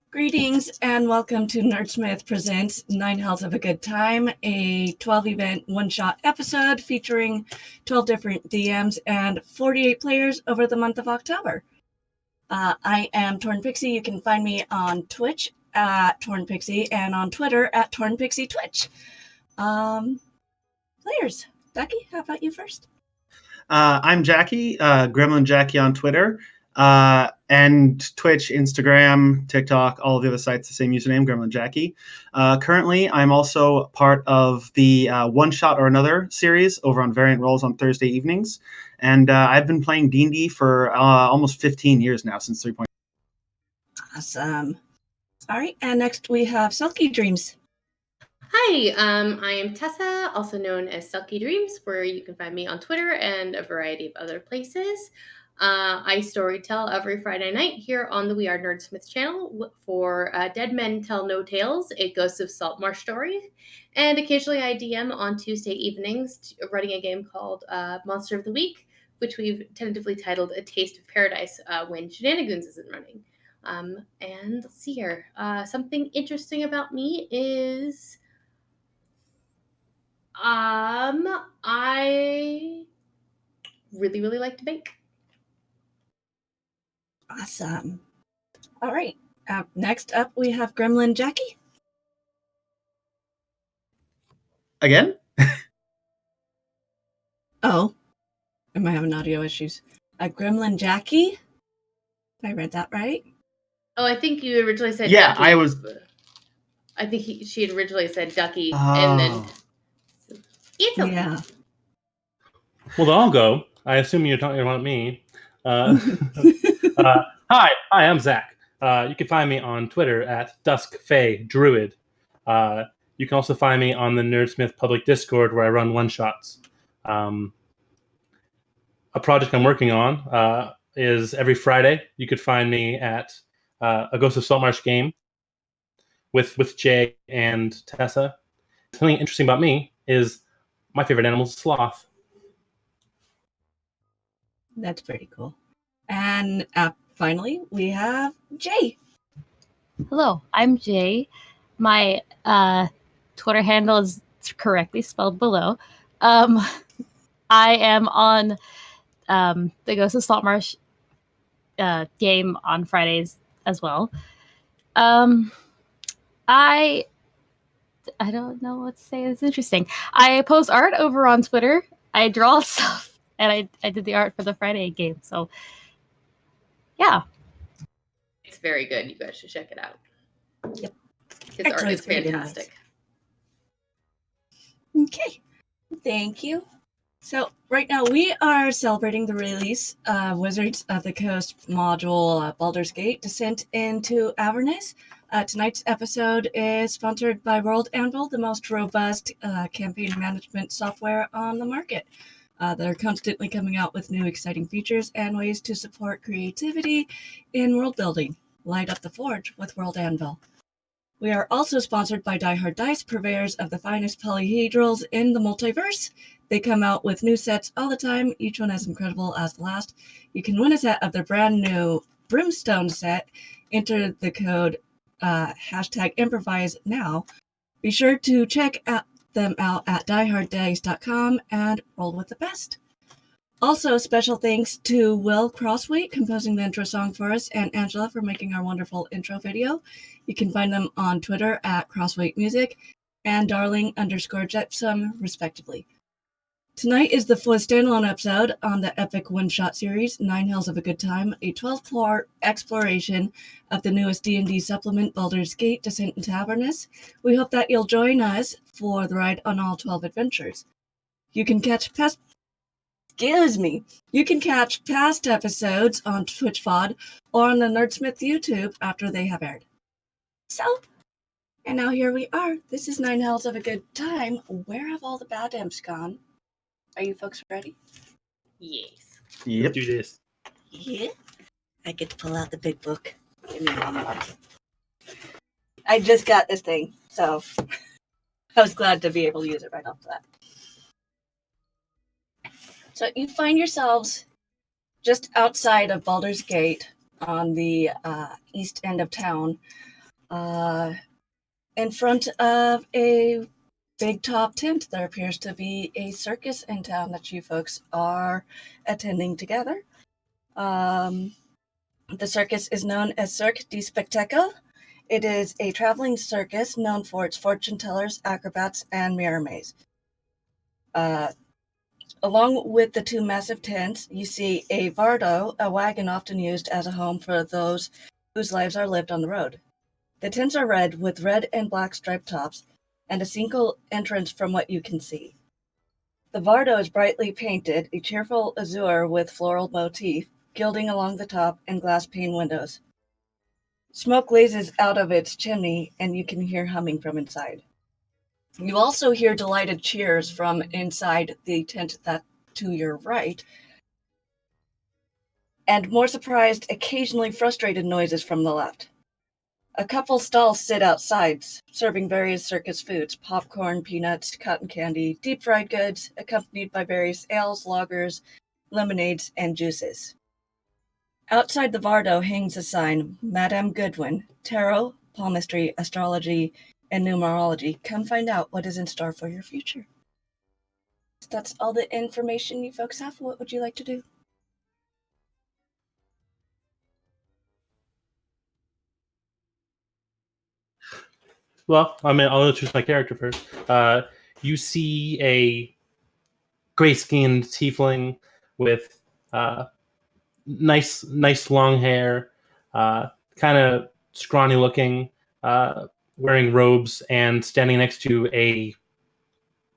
Greetings and welcome to Nerdsmith presents 9 Hells of a Good Time, a 12-event one-shot episode featuring 12 different DMs and 48 players over the month of October. I am Torn Pixie. You can find me on Twitch at Torn Pixie and on Twitter at Torn Pixie Twitch. Players, Jacky, how about you first? I'm Jacky, Gremlin Jacky on Twitter, and Twitch, Instagram, TikTok, all of the other sites, the same username, Gremlin Jacky. Currently, I'm also part of the One Shot or Another series over on Variant Roles on Thursday evenings, and I've been playing D&D for almost 15 years now, since 3.0. Awesome. All right, and next we have Sulky Dreams. Hi, I am Tessa, also known as Sulky Dreams, where you can find me on Twitter and a variety of other places. I storytell every Friday night here on the We Are Nerdsmith channel for Dead Men Tell No Tales, a Ghosts of Saltmarsh story. And occasionally I DM on Tuesday evenings, running a game called Monster of the Week, which we've tentatively titled A Taste of Paradise when Shenanigans isn't running. And let's see here. Something interesting about me is I really like to bake. Awesome. All right. Next up, we have Gremlin Jacky. Again? Oh, am I having audio issues? Gremlin Jacky? I read that right? Oh, I think you originally said Yeah, Ducky. I was. I think she had originally said Ducky, Oh. and then it's okay. Yeah. Well, then I'll go. I assume you're talking about me. Hi, I'm Zach. You can find me on Twitter at DuskFayDruid. You can also find me on the Nerdsmith public Discord where I run one-shots. A project I'm working on is every Friday. You could find me at a Ghost of Saltmarsh game with Jay and Tessa. Something interesting about me is my favorite animal is sloth. That's pretty cool. And finally, we have Jay. Hello, I'm Jay. My Twitter handle is correctly spelled below. I am on the Ghost of Saltmarsh game on Fridays as well. I don't know what to say. It's interesting. I post art over on Twitter. I draw stuff, and I did the art for the Friday game. So, yeah. It's very good. You guys should check it out. Yep. His art is fantastic. Okay. Thank you. So right now we are celebrating the release of Wizards of the Coast module Baldur's Gate Descent into Avernus. Tonight's episode is sponsored by World Anvil, the most robust campaign management software on the market. They're constantly coming out with new exciting features and ways to support creativity in world building. Light up the forge with World Anvil. We are also sponsored by Die Hard Dice, purveyors of the finest polyhedrals in the multiverse. They come out with new sets all the time, each one as incredible as the last. You can win a set of their brand new Brimstone set. Enter the code #improvise now. Be sure to check them out at dieharddice.com and roll with the best. Also, special thanks to Will Crossway composing the intro song for us and Angela for making our wonderful intro video. You can find them on Twitter at Crossway Music and Darling_Jetsam, respectively. Tonight is the fourth standalone episode on the epic one-shot series, 9 Hells of a Good Time, a 12-part exploration of the newest D&D supplement, Baldur's Gate Descent into Avernus. We hope that you'll join us for the ride on all 12 adventures. You can catch past episodes on Twitch VOD or on the Nerdsmith YouTube after they have aired. So, and now here we are. This is 9 Hells of a Good Time. Where have all the bad imps gone? Are you folks ready? Yes. Yep. Let's do this. Yeah. I get to pull out the big book. Give me a moment. I just got this thing, so I was glad to be able to use it right off the bat. So you find yourselves just outside of Baldur's Gate on the east end of town. In front of a big top tent, there appears to be a circus in town that you folks are attending together. The circus is known as Cirque du Spectacle. It is a traveling circus known for its fortune tellers, acrobats, and mirror maze. Along with the two massive tents, you see a vardo, a wagon often used as a home for those whose lives are lived on the road. The tents are red with red and black striped tops and a single entrance from what you can see. The vardo is brightly painted, a cheerful azure with floral motif, gilding along the top and glass pane windows. Smoke blazes out of its chimney and you can hear humming from inside. You also hear delighted cheers from inside the tent that to your right, and more surprised, occasionally frustrated noises from the left. A couple stalls sit outside, serving various circus foods, popcorn, peanuts, cotton candy, deep-fried goods, accompanied by various ales, lagers, lemonades, and juices. Outside the Vardo hangs a sign, Madame Goodwin, Tarot, Palmistry, Astrology, and Numerology. Come find out what is in store for your future. That's all the information you folks have. What would you like to do? Well, I mean, I'll introduce my character first. You see a gray-skinned tiefling with nice long hair, kind of scrawny-looking, wearing robes, and standing next to a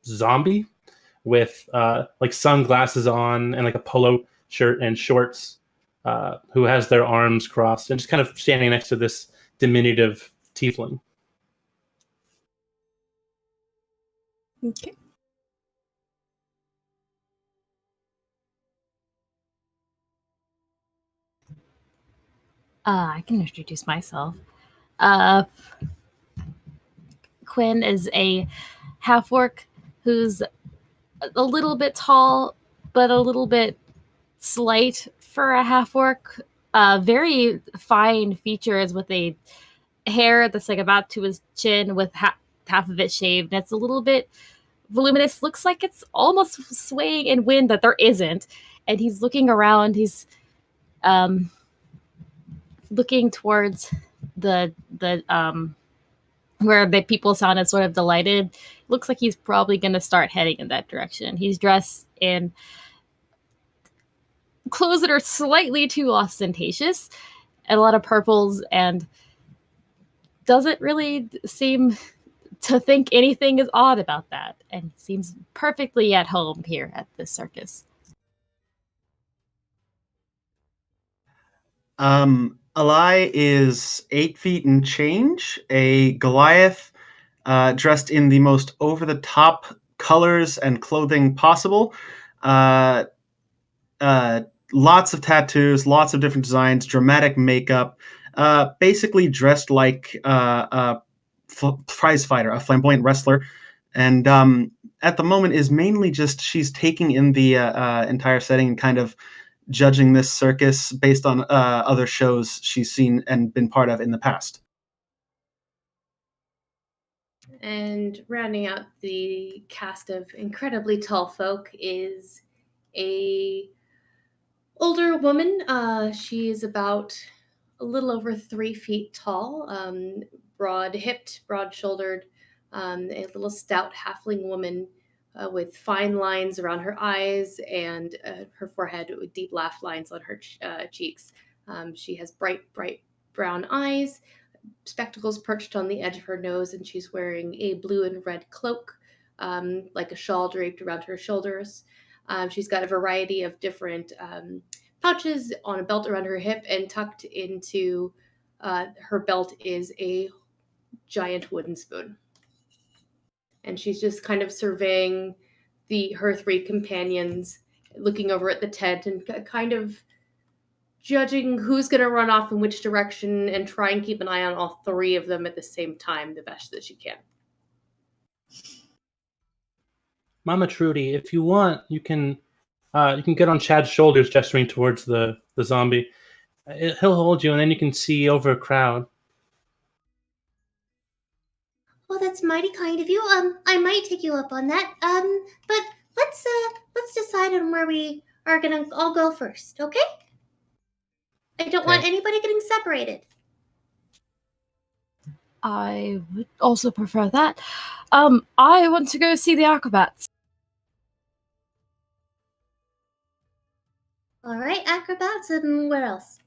zombie with like sunglasses on and like a polo shirt and shorts, who has their arms crossed and just kind of standing next to this diminutive tiefling. Okay. I can introduce myself. Quinn is a half-orc who's a little bit tall, but a little bit slight for a half-orc. Very fine features with a hair that's like about to his chin with half of it shaved. And it's a little bit voluminous. Looks like it's almost swaying in wind, but there isn't. And he's looking around. He's looking towards the where the people sounded sort of delighted. Looks like he's probably going to start heading in that direction. He's dressed in clothes that are slightly too ostentatious and a lot of purples, and doesn't really seem to think anything is odd about that, and seems perfectly at home here at this circus. Eli is 8 feet and change, a Goliath, dressed in the most over-the-top colors and clothing possible. Lots of tattoos, lots of different designs, dramatic makeup, basically dressed like a prize fighter, a flamboyant wrestler. And at the moment is mainly just she's taking in the entire setting and kind of judging this circus based on other shows she's seen and been part of in the past. And rounding out the cast of incredibly tall folk is a older woman. She is about a little over 3 feet tall, broad-hipped, broad-shouldered, a little stout halfling woman with fine lines around her eyes and her forehead with deep laugh lines on her cheeks. She has bright brown eyes, spectacles perched on the edge of her nose, and she's wearing a blue and red cloak, like a shawl draped around her shoulders. She's got a variety of different pouches on a belt around her hip, and tucked into her belt is a giant wooden spoon. And she's just kind of surveying her 3 companions, looking over at the tent and kind of judging who's going to run off in which direction, and try and keep an eye on all 3 of them at the same time the best that she can. Mama Trudy, if you want, you can get on Chad's shoulders, gesturing towards the zombie. He'll hold you, and then you can see over a crowd. that's mighty kind of you. I might take you up on that. But let's decide on where we are gonna all go first, okay? I don't want anybody getting separated. I would also prefer that. I want to go see the acrobats. All right, acrobats, and where else?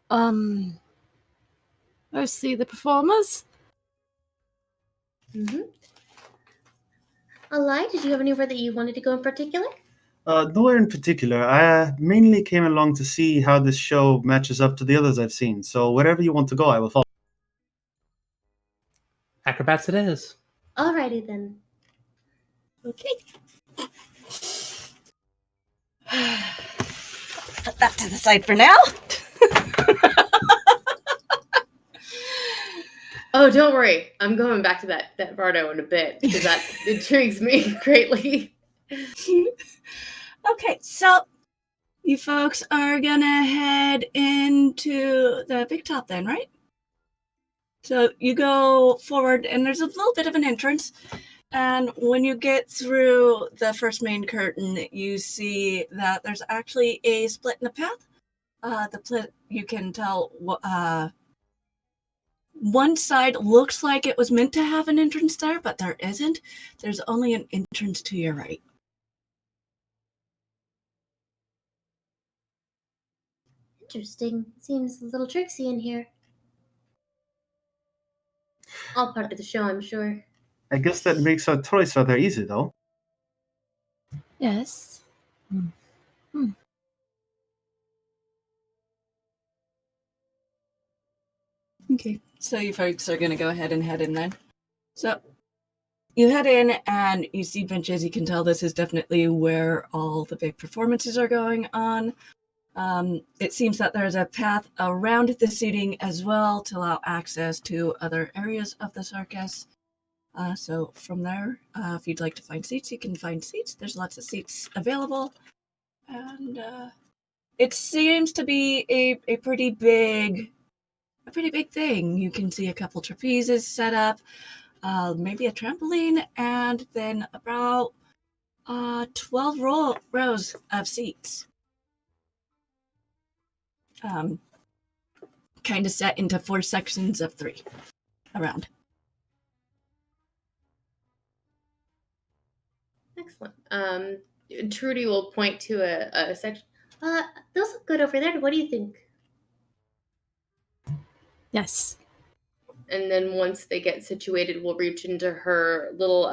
Go see the performers. Mm-hmm. Alai, did you have anywhere that you wanted to go in particular? Nowhere in particular. I mainly came along to see how this show matches up to the others I've seen. So wherever you want to go, I will follow. Acrobats it is. Alrighty then. Okay. Put that to the side for now. Oh, don't worry. I'm going back to that Bardo in a bit because that intrigues me greatly. Okay, so you folks are gonna head into the big top then, right? So you go forward, and there's a little bit of an entrance. And when you get through the first main curtain, you see that there's actually a split in the path. You can tell one side looks like it was meant to have an entrance there, but there isn't. There's only an entrance to your right. Interesting. Seems a little tricksy in here. All part of the show, I'm sure. I guess that makes our choice rather easy, though. Yes. Okay, so you folks are going to go ahead and head in then. So you head in and you see benches. You can tell this is definitely where all the big performances are going on. It seems that there's a path around the seating as well to allow access to other areas of the circus. So from there, if you'd like to find seats, you can find seats. There's lots of seats available. And it seems to be a pretty big thing. You can see a couple trapezes set up, maybe a trampoline, and then about 12 rows of seats. Kind of set into 4 sections of 3 around. Excellent. Trudy will point to a section. Those look good over there. What do you think? Yes. And then once they get situated, we'll reach into her little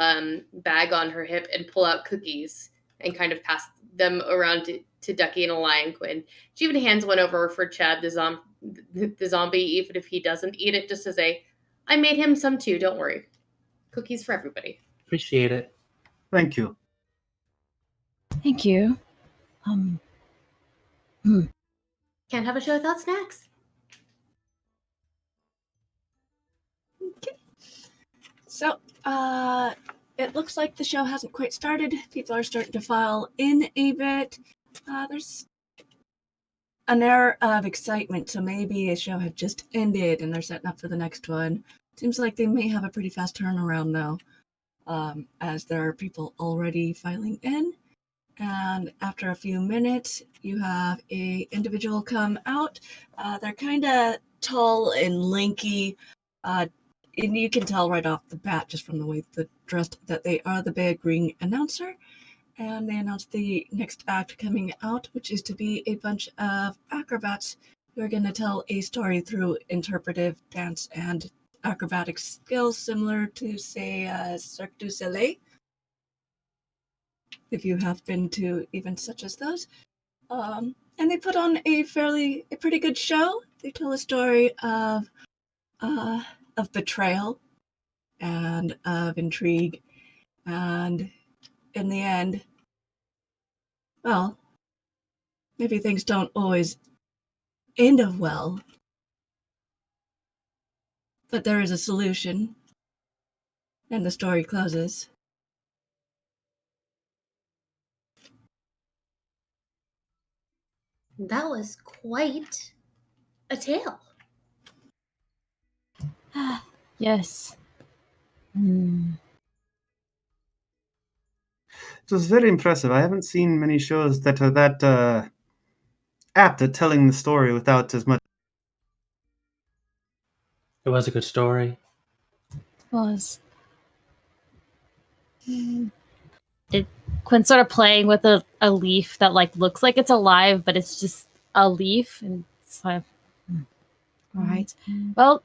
bag on her hip and pull out cookies and kind of pass them around to Ducky and Alai and Quinn. She even hands one over for Chad, the zombie, even if he doesn't eat it, just to say, I made him some too, don't worry. Cookies for everybody. Appreciate it. Thank you. Thank you. Can't have a show without snacks. Okay. So, it looks like the show hasn't quite started. People are starting to file in a bit. There's an air of excitement, so maybe a show had just ended and they're setting up for the next one. Seems like they may have a pretty fast turnaround though, as there are people already filing in. And after a few minutes, you have a individual come out. They're kind of tall and lanky, and you can tell right off the bat just from the way they're dressed that they are the big ring announcer. And they announce the next act coming out, which is to be a bunch of acrobats who are going to tell a story through interpretive dance and acrobatic skills similar to, say, Cirque du Soleil, if you have been to events such as those. And they put on a pretty good show. They tell a story of betrayal and of intrigue, and in the end, well, maybe things don't always end well, but there is a solution, and the story closes. That was quite a tale. Yes. It was very impressive. I haven't seen many shows that are that apt at telling the story without as much. It was a good story. Was. Quinn's sort of playing with a leaf that like looks like it's alive, but it's just a leaf, and it's like, all right. Well,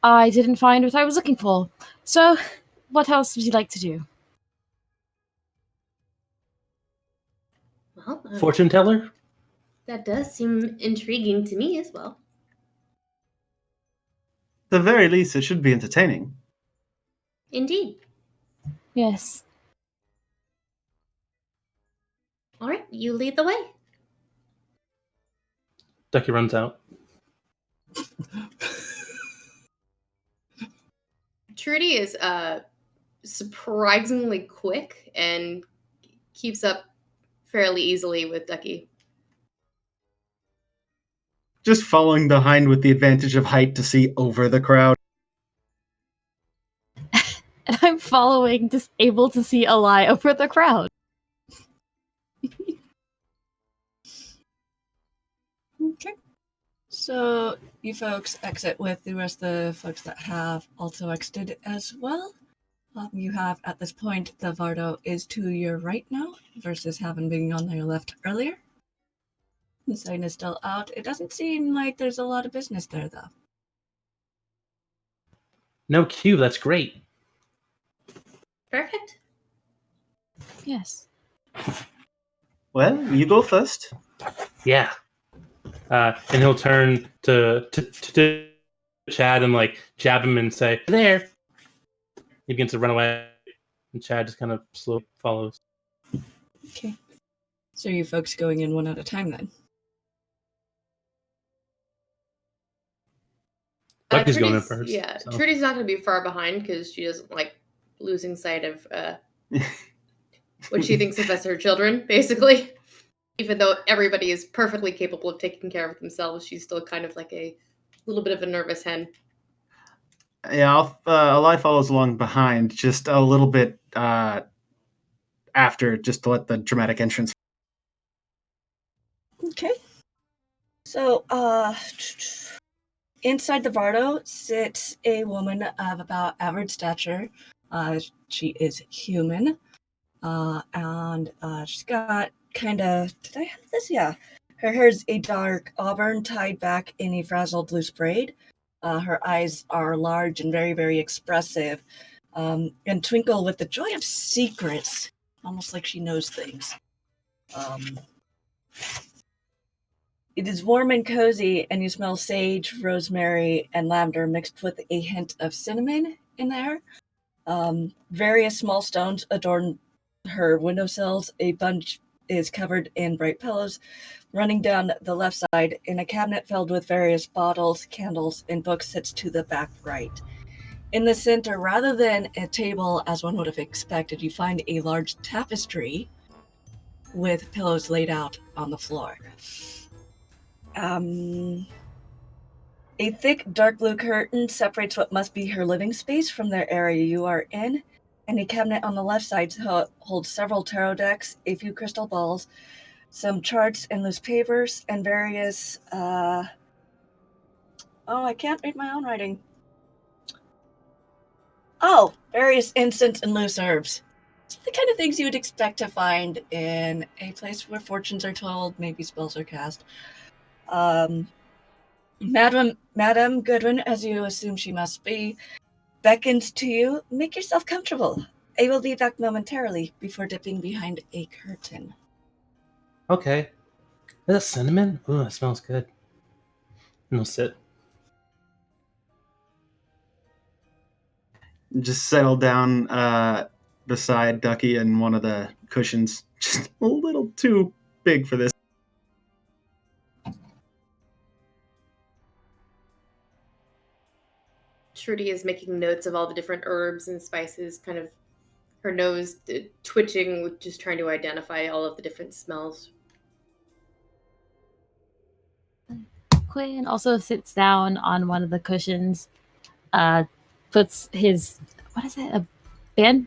I didn't find what I was looking for. So, what else would you like to do? Well, Fortune teller? that does seem intriguing to me as well. At the very least, it should be entertaining. Indeed. Yes. All right, you lead the way. Ducky runs out. Trudy is surprisingly quick and keeps up fairly easily with Ducky. Just following behind with the advantage of height to see over the crowd. And I'm following, just able to see Eli over the crowd. Okay. So you folks exit with the rest of the folks that have also exited as well. You have at this point the Vardo is to your right now versus having been on your left earlier. The sign is still out. It doesn't seem like there's a lot of business there though. No queue, that's great. Perfect. Yes. Well, you go first. Yeah. And he'll turn to Chad and like jab him and say, "There." He begins to run away, and Chad just kind of slowly follows. Okay. So you folks going in one at a time then? Ducky's going in Trudy's- first. Yeah, so. Trudy's not going to be far behind because she doesn't like losing sight of what she thinks of as her children, basically. Even though everybody is perfectly capable of taking care of themselves, she's still kind of like a little bit of a nervous hen. Yeah, Eli follows along behind, just a little bit after, just to let the dramatic entrance. Okay. So, inside the Vardo sits a woman of about average stature. She is human. And she's got kind of, did I have this? Yeah. Her hair's a dark auburn tied back in a frazzled loose braid. Her eyes are large and very, very expressive, and twinkle with the joy of secrets, almost like she knows things. It is warm and cozy, and you smell sage, rosemary, and lavender mixed with a hint of cinnamon in there. Various small stones adorn her windowsills. A bunch is covered in bright pillows. Running down the left side, in a cabinet filled with various bottles, candles, and books sits to the back right. In the center, rather than a table as one would have expected, you find a large tapestry with pillows laid out on the floor. A thick dark blue curtain separates what must be her living space from the area you are in, and a cabinet on the left side holds several tarot decks, a few crystal balls, some charts and loose papers, and various, I can't read my own writing. Various incense and loose herbs. It's the kind of things you would expect to find in a place where fortunes are told, maybe spells are cast. Madam Goodwin, as you assume she must be, beckons to you. Make yourself comfortable. I will be back momentarily before dipping behind a curtain. Okay. Is that cinnamon? Ooh, that smells good. And he'll sit. Just settle down beside Ducky and one of the cushions. Just a little too big for this. Trudy is making notes of all the different herbs and spices, kind of her nose twitching with just trying to identify all of the different smells. Quinn also sits down on one of the cushions, puts his, what is it, a band?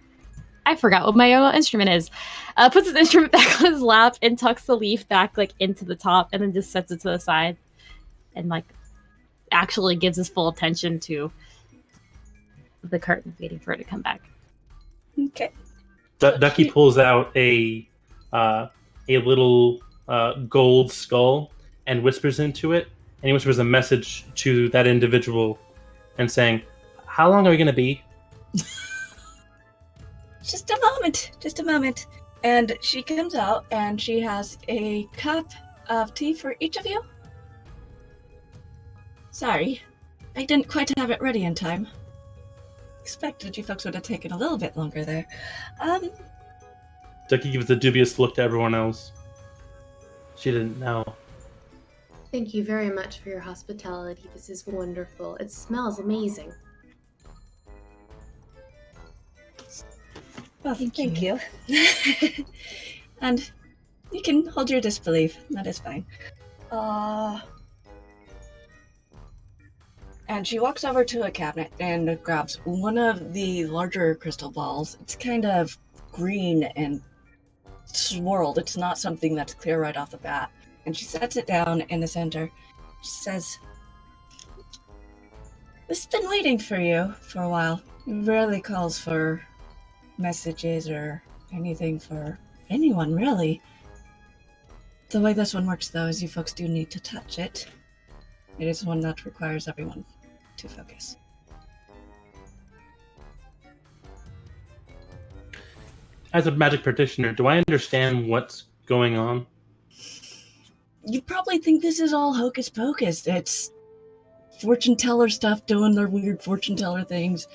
I forgot what my instrument is. Puts his instrument back on his lap and tucks the leaf back like into the top, and then just sets it to the side, and like actually gives his full attention to the curtain, waiting for it to come back. Okay. Ducky pulls out a little gold skull and whispers into it, and he whispers a message to that individual, and saying, "How long are we going to be?" Just a moment. And she comes out and she has a cup of tea for each of you. Sorry, I didn't quite have it ready in time. Expected you folks would have taken a little bit longer there. Ducky gives a dubious look to everyone else. She didn't know. Thank you very much for your hospitality. This is wonderful. It smells amazing. Well, thank you. And you can hold your disbelief. That is fine. And she walks over to a cabinet and grabs one of the larger crystal balls. It's kind of green and swirled. It's not something that's clear right off the bat. And she sets it down in the center. She says, "This has been waiting for you for a while. It rarely calls for messages or anything for anyone, really. The way this one works, though, is you folks do need to touch it. It is one that requires everyone to focus." As a magic practitioner, do I understand what's going on? You probably think this is all hocus pocus. It's fortune teller stuff doing their weird fortune teller things,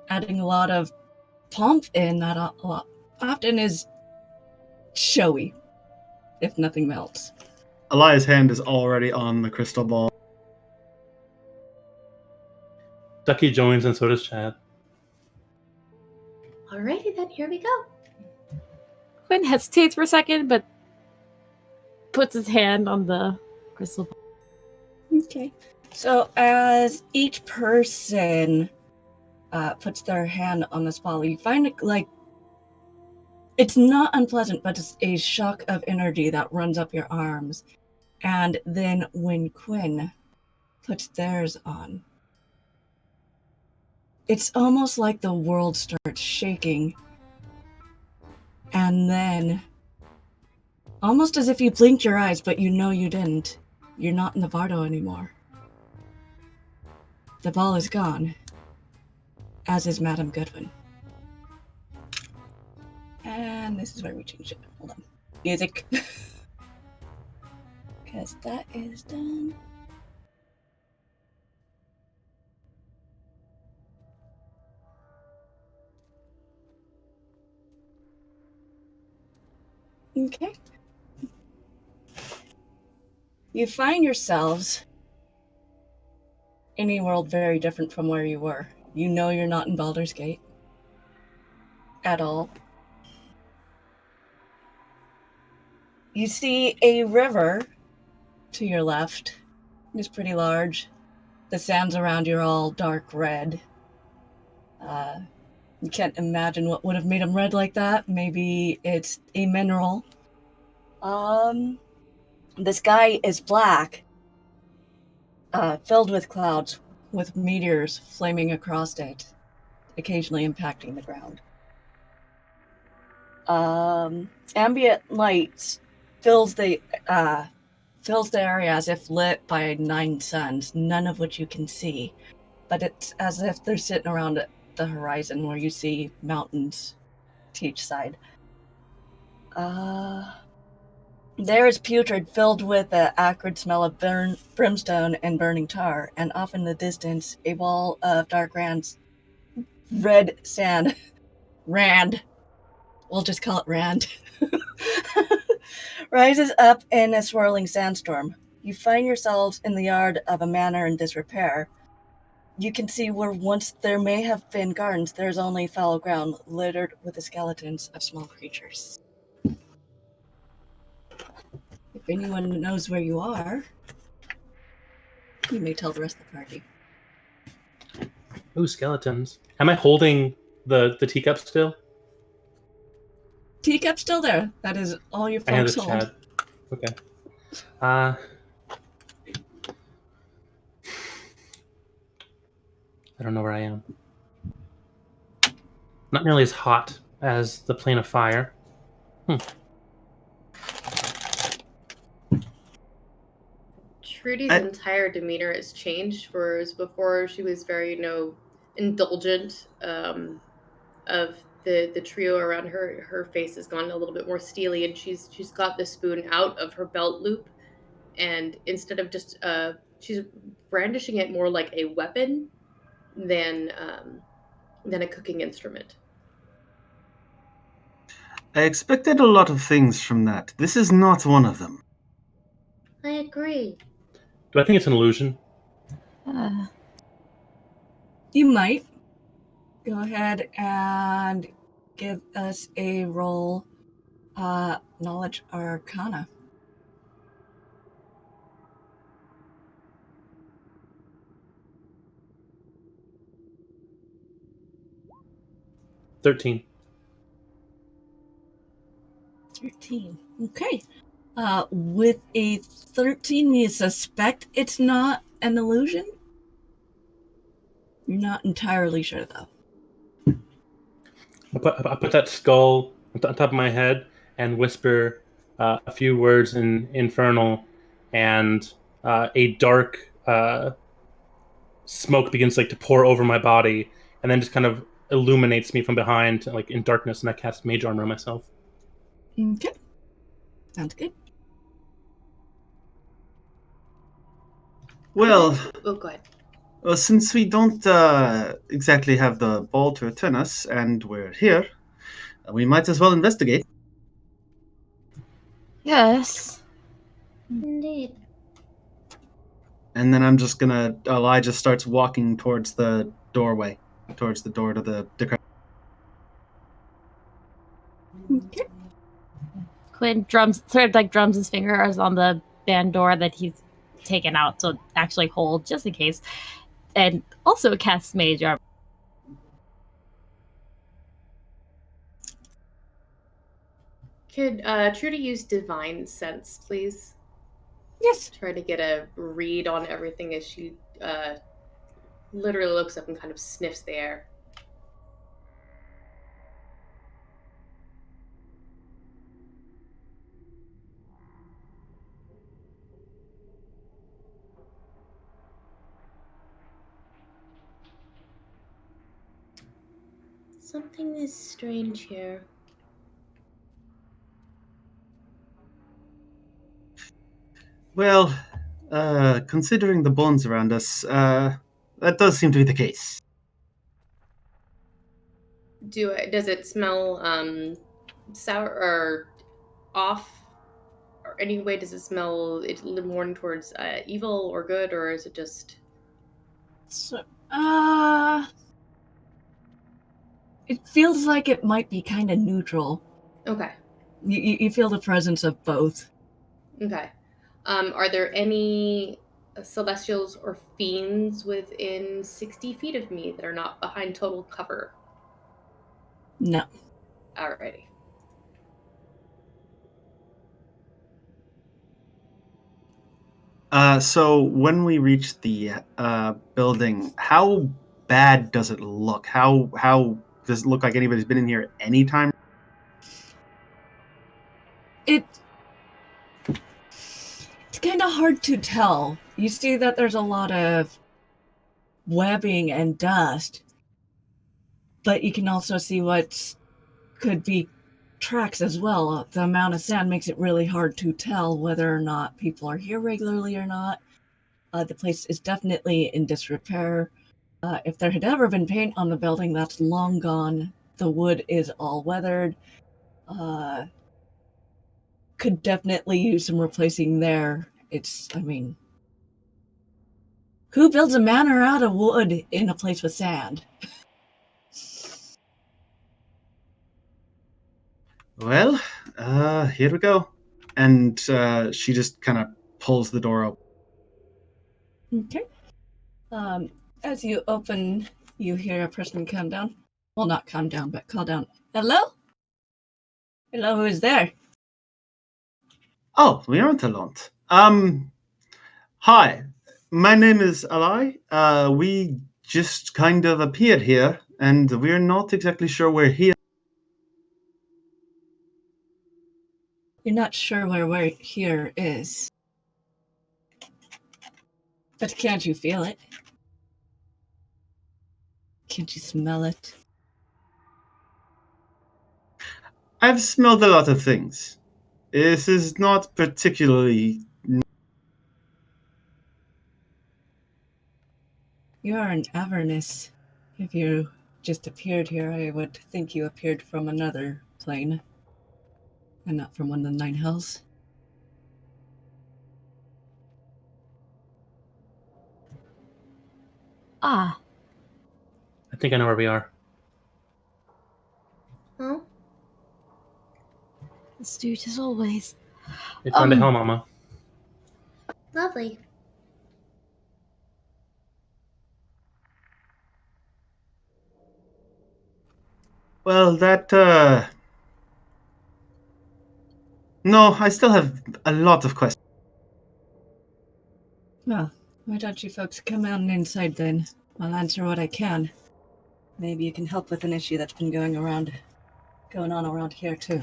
adding a lot of pomp in that a lot often is showy, if nothing else. Elia's hand is already on the crystal ball. Ducky joins, and so does Chad. Alrighty then, here we go. Quinn hesitates for a second, but puts his hand on the crystal ball. Okay. So as each person puts their hand on this ball, you find it like it's not unpleasant, but it's a shock of energy that runs up your arms. And then when Quinn puts theirs on, it's almost like the world starts shaking. And then, almost as if you blinked your eyes, but you know you didn't, you're not in the Bardo anymore. The ball is gone, as is Madame Goodwin. And this is where we change it. Hold on. Music. Because that is done. Okay. You find yourselves in a world very different from where you were. You know you're not in Baldur's Gate at all. You see a river to your left. It's pretty large. The sands around you are all dark red. You can't imagine what would have made them red like that. Maybe it's a mineral. The sky is black, filled with clouds, with meteors flaming across it, occasionally impacting the ground. Ambient light fills the area as if lit by 9 suns, none of which you can see. But it's as if they're sitting around the horizon where you see mountains to each side. There is putrid, filled with the acrid smell of brimstone and burning tar, and off in the distance, a wall of dark red sand. Rand. We'll just call it Rand. Rises up in a swirling sandstorm. You find yourselves in the yard of a manor in disrepair. You can see where once there may have been gardens, there's only fallow ground littered with the skeletons of small creatures. If anyone knows where you are. You may tell the rest of the party. Ooh, skeletons. Am I holding the teacup still? Teacup still there. That is all your I hand folks it to hold. Chad. Okay. I don't know where I am. Not nearly as hot as the plane of fire. Trudy's entire demeanor has changed, whereas before she was very, indulgent of the trio around her. Her face has gone a little bit more steely, and she's got the spoon out of her belt loop, and instead of just she's brandishing it more like a weapon than a cooking instrument. I expected a lot of things from that. This is not one of them. I agree. Do I think it's an illusion? You might. Go ahead and give us a roll. Knowledge Arcana. $13. 13. Okay. With a 13, you suspect it's not an illusion? You're not entirely sure, though. I put that skull on top of my head and whisper a few words in Infernal, and a dark smoke begins to pour over my body, and then just kind of illuminates me from behind, like in darkness, and I cast Mage Armor on myself. Okay. Sounds good. Well, Oh, go ahead. well, since we don't exactly have the ball to return us, and we're here, we might as well investigate. Yes. Indeed. And then I'm just gonna. Elijah starts walking towards the doorway, towards the door to the. Okay. Quinn drums his fingers on the band door that he's taken out to actually hold, just in case. And also casts Mage Armor. Could Trudy use Divine Sense, please? Yes. Try to get a read on everything as she literally looks up and kind of sniffs the air. Something is strange here. Well, considering the bones around us, that does seem to be the case. Does it smell sour or off? Or any way does it smell it more towards evil or good, or is it just? So, it feels like it might be kind of neutral. Okay. You feel the presence of both. Okay. Are there any celestials or fiends within 60 feet of me that are not behind total cover? No. Alrighty. So when we reach the building, how bad does it look? How does it look like anybody's been in here any time? It's kind of hard to tell. You see that there's a lot of webbing and dust, but you can also see what could be tracks as well. The amount of sand makes it really hard to tell whether or not people are here regularly or not. The place is definitely in disrepair. If there had ever been paint on the building, that's long gone. The wood is all weathered. Could definitely use some replacing there. Who builds a manor out of wood in a place with sand? Well, here we go. And she just kind of pulls the door open. Okay. As you open, you hear a person come down. Well, not come down, but call down. Hello? Hello, who is there? Oh, we aren't alone. Hi. My name is Ali. We just kind of appeared here, and we're not exactly sure we're here. You're not sure where we're here is. But can't you feel it? Can't you smell it? I've smelled a lot of things. This is not particularly. You are in Avernus. If you just appeared here, I would think you appeared from another plane. And not from one of the 9 hells. Ah, I think I know where we are. Huh? astute as always. We found a hell, Mama. Lovely. Well, that. No, I still have a lot of questions. Well, why don't you folks come on inside then? I'll answer what I can. Maybe you can help with an issue that's been going on around here too.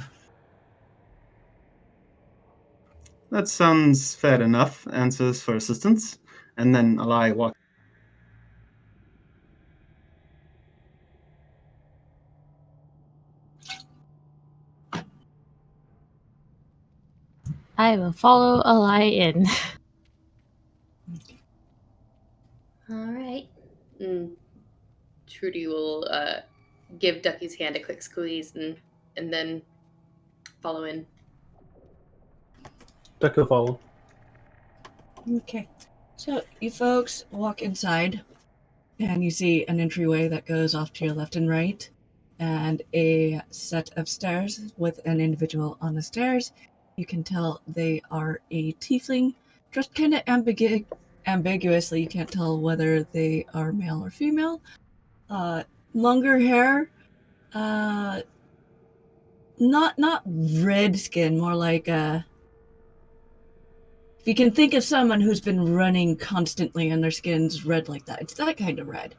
That sounds fair enough. Answers for assistance. And then Ali walks. I will follow Ali in. All right. Trudy will give Ducky's hand a quick squeeze and then follow in. Duck will follow. Okay. So you folks walk inside and you see an entryway that goes off to your left and right and a set of stairs with an individual on the stairs. You can tell they are a tiefling, dressed kind of ambiguously. You can't tell whether they are male or female. Longer hair, not red skin, more like if you can think of someone who's been running constantly and their skin's red like that, it's that kind of red.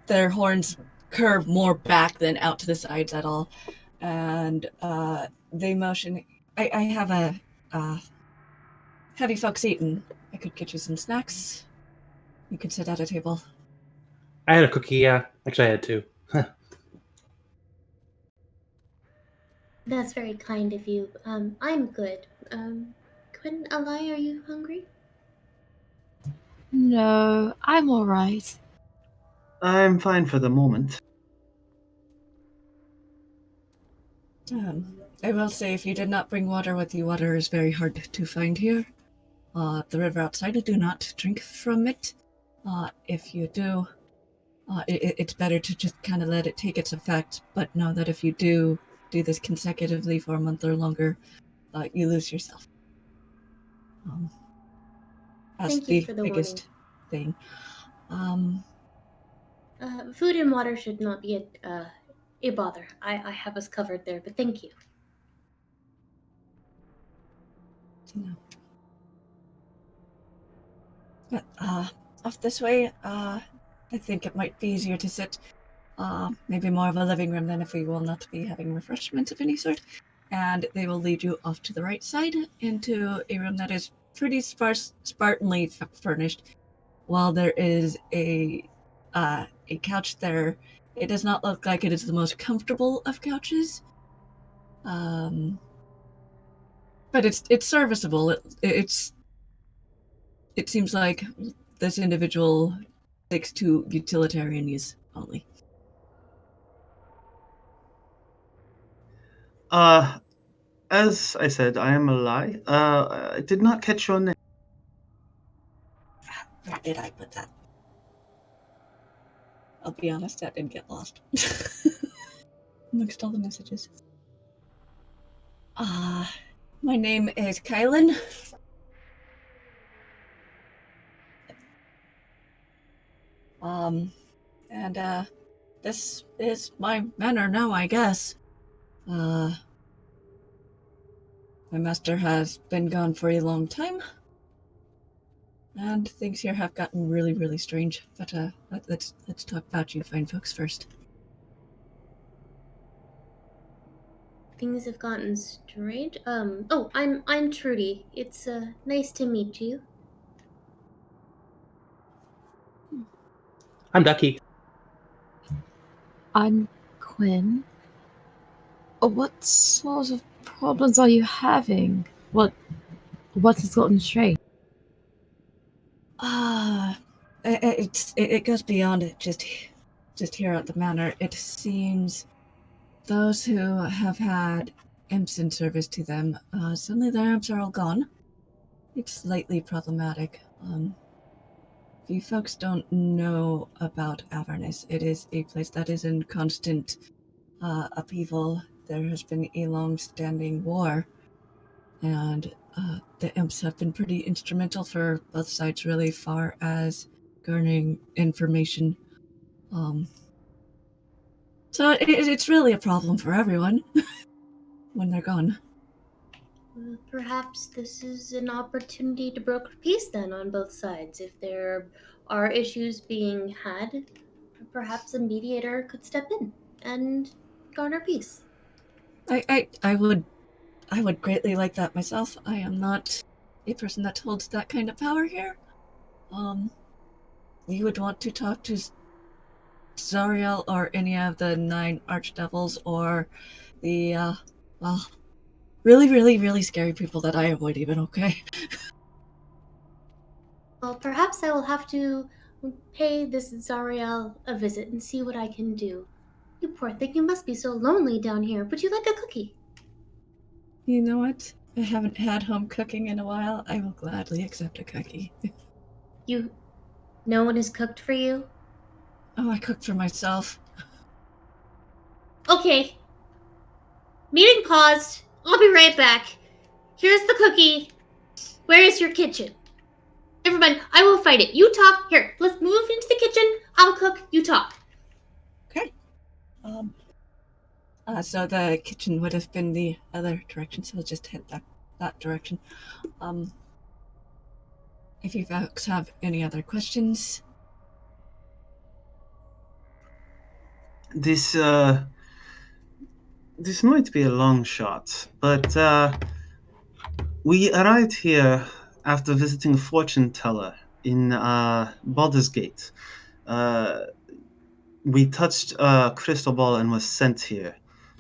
Their horns curve more back than out to the sides at all, and they motion. I have a have you folks eaten? I could get you some snacks. You could sit at a table. I had a cookie, yeah. Actually, I had 2. That's very kind of you. I'm good. Quinn, Ali, are you hungry? No, I'm alright. I'm fine for the moment. I will say, if you did not bring water with you, water is very hard to find here. The river outside, do not drink from it. If you do, it's better to just kind of let it take its effect, but know that if you do this consecutively for a month or longer, you lose yourself. That's Thank you the for the biggest thing. Food and water should not be a bother. I have us covered there, but thank you. No. But off this way, I think it might be easier to sit. Maybe more of a living room than if we will not be having refreshments of any sort. And they will lead you off to the right side into a room that is pretty spartanly furnished. While there is a couch there, it does not look like it is the most comfortable of couches. But it's serviceable. It seems like this individual sticks to utilitarian use only. As I said, I am Ali. I did not catch your name. Where did I put that? I'll be honest, that did get lost. Amongst all the messages. My name is Kylan. And this is my manor now, I guess. My master has been gone for a long time, and things here have gotten really, really strange. But let's talk about you fine folks first. Things have gotten strange. Oh, I'm Trudy. It's nice to meet you. I'm Ducky. I'm Quinn. What sort of problems are you having? What has gotten strange? It goes beyond it. Just here at the manor, it seems those who have had imps in service to them, suddenly their imps are all gone. It's slightly problematic. If you folks don't know about Avernus, it is a place that is in constant upheaval. There has been a long-standing war, and the imps have been pretty instrumental for both sides, really, far as garnering information. So it's really a problem for everyone when they're gone. Perhaps this is an opportunity to broker peace then on both sides. If there are issues being had, perhaps a mediator could step in and garner peace. I would greatly like that myself. I am not a person that holds that kind of power here. You would want to talk to Zariel or any of the 9 archdevils or the, well, really, really, really scary people that I avoid even, okay? Well, perhaps I will have to pay this Zariel a visit and see what I can do. You poor thing, you must be so lonely down here. Would you like a cookie? You know what? I haven't had home cooking in a while. I will gladly accept a cookie. No one has cooked for you? Oh, I cooked for myself. Okay. Meeting paused. I'll be right back. Here's the cookie. Where is your kitchen? Never mind, I will fight it. You talk. Here, let's move into the kitchen. I'll cook. You talk. Okay. So the kitchen would have been the other direction, so we'll just head that direction. If you folks have any other questions. This might be a long shot, but we arrived here after visiting a fortune teller in Baldur's Gate. We touched a crystal ball and was sent here.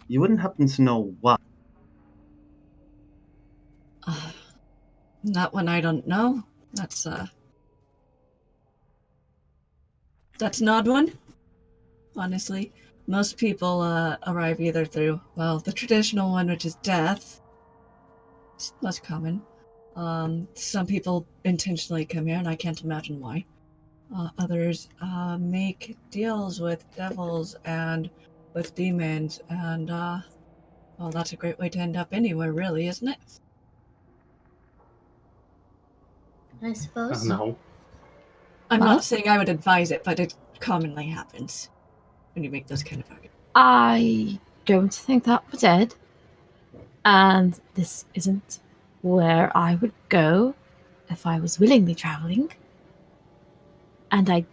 You wouldn't happen to know why? That one I don't know. That's an odd one. Honestly, most people arrive either through, well, the traditional one, which is death. It's most common. Some people intentionally come here, and I can't imagine why. Others make deals with devils and with demons, and well, that's a great way to end up anywhere, really, isn't it? I suppose. No. I'm Well? not saying I would advise it, but it commonly happens when you make those kind of arguments. I don't think that we're dead. And this isn't where I would go if I was willingly traveling. And I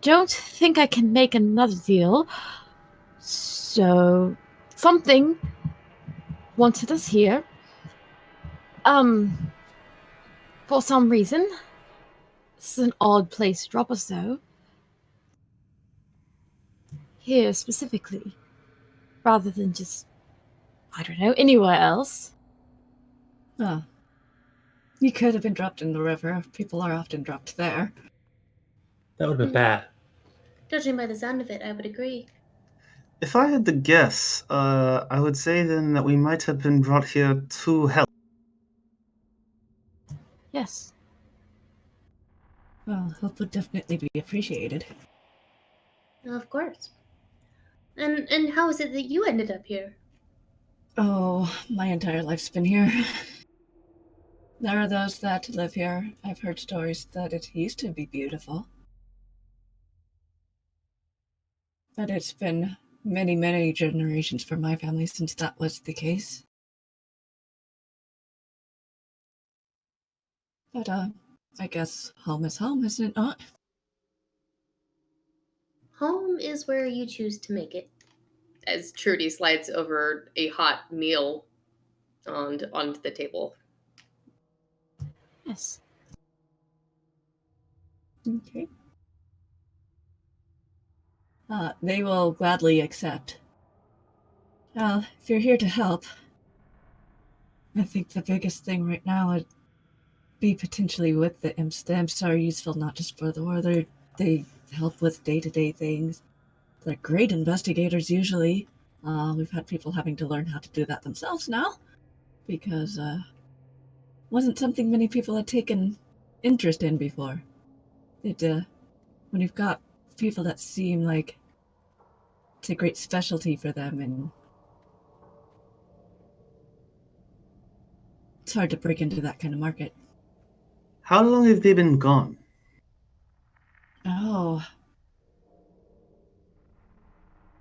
don't think I can make another deal. So something wanted us here. For some reason. This is an odd place to drop us though. Here specifically. Rather than just, I don't know, anywhere else. Oh. You could have been dropped in the river. People are often dropped there. That would have been bad. Judging by the sound of it, I would agree. If I had to guess, I would say then that we might have been brought here to help. Yes. Well, help would definitely be appreciated. Of course. And how is it that you ended up here? Oh, my entire life's been here. There are those that live here. I've heard stories that it used to be beautiful. But it's been many, many generations for my family since that was the case. But, I guess home is home, isn't it not? Home is where you choose to make it. As Trudy slides over a hot meal onto the table. Yes. Okay. They will gladly accept. Well, if you're here to help, I think the biggest thing right now would be potentially with the Imps. The Imps are useful not just for the war, they help with day-to-day things. They're great investigators usually. We've had people having to learn how to do that themselves now, because wasn't something many people had taken interest in before. When you've got people that seem like it's a great specialty for them, and it's hard to break into that kind of market. How long have they been gone? Oh,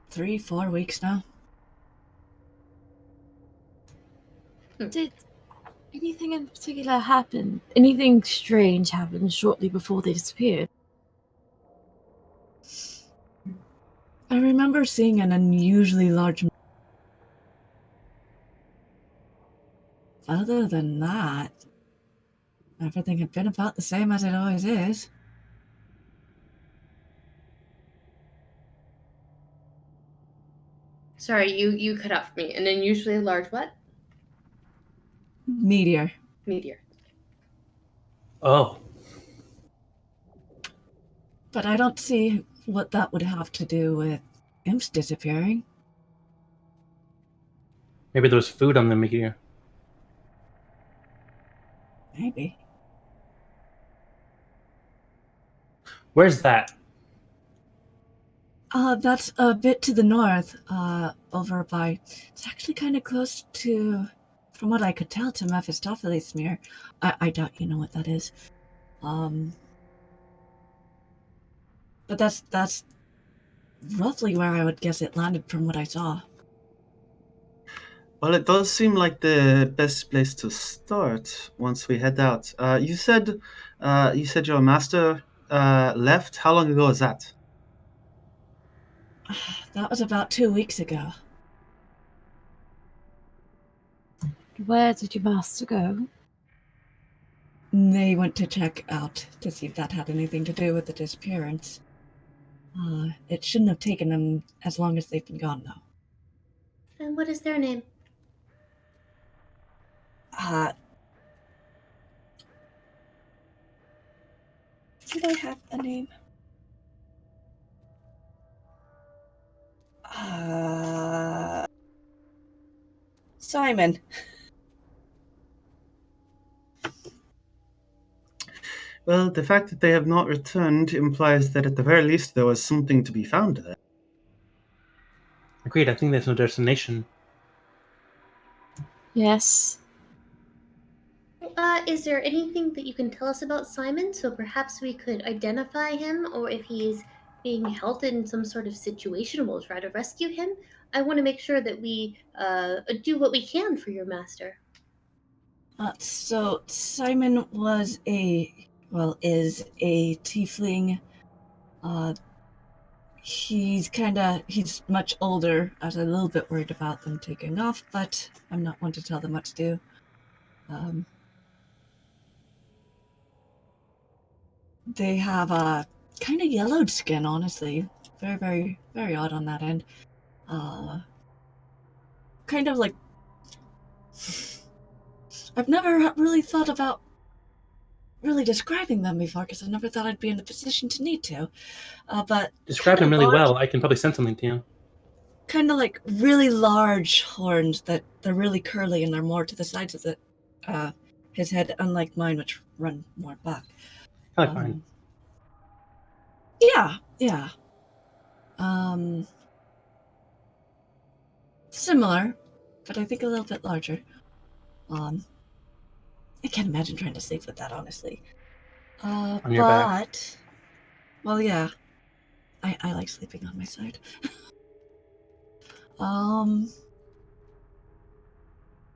3-4 weeks now. Did anything in particular happen? Anything strange happen shortly before they disappeared? I remember seeing an unusually large. Other than that, everything had been about the same as it always is. Sorry, you cut out for me. An unusually large what? Meteor. Meteor. Oh, But I don't see what that would have to do with Imps disappearing. maybe there was food on the meteor. Maybe. Where's that? That's a bit to the north, over by... It's actually kind of close to, from what I could tell, to Mephistopheles Mere. I doubt you know what that is. But that's roughly where I would guess it landed from what I saw. Well, it does seem like the best place to start once we head out. You said your master left. How long ago was that? That was about 2 weeks ago. Where did your master go? They went to check out to see if that had anything to do with the disappearance. It shouldn't have taken them as long as they've been gone, though. And what is their name? Did I have a name? Simon. Well, the fact that they have not returned implies that at the very least there was something to be found there. Agreed, I think there's no destination. Yes. Is there anything that you can tell us about Simon, so perhaps we could identify him, or if he's being held in some sort of situation, we'll try to rescue him? I want to make sure that we do what we can for your master. So Simon is a tiefling. He's much older. I was a little bit worried about them taking off, but I'm not one to tell them what to do. They have a kind of yellowed skin, honestly. Very, very, very odd on that end. Kind of like... I've never really thought about really describing them before, because I never thought I'd be in the position to need to. But Describe him really well. I can probably send something to you. Kind of like really large horns that they're really curly and they're more to the sides of his head, unlike mine, which run more back. I like mine. Yeah. Similar, but I think a little bit larger. I can't imagine trying to sleep with that, honestly. On your back. Well, yeah. I like sleeping on my side.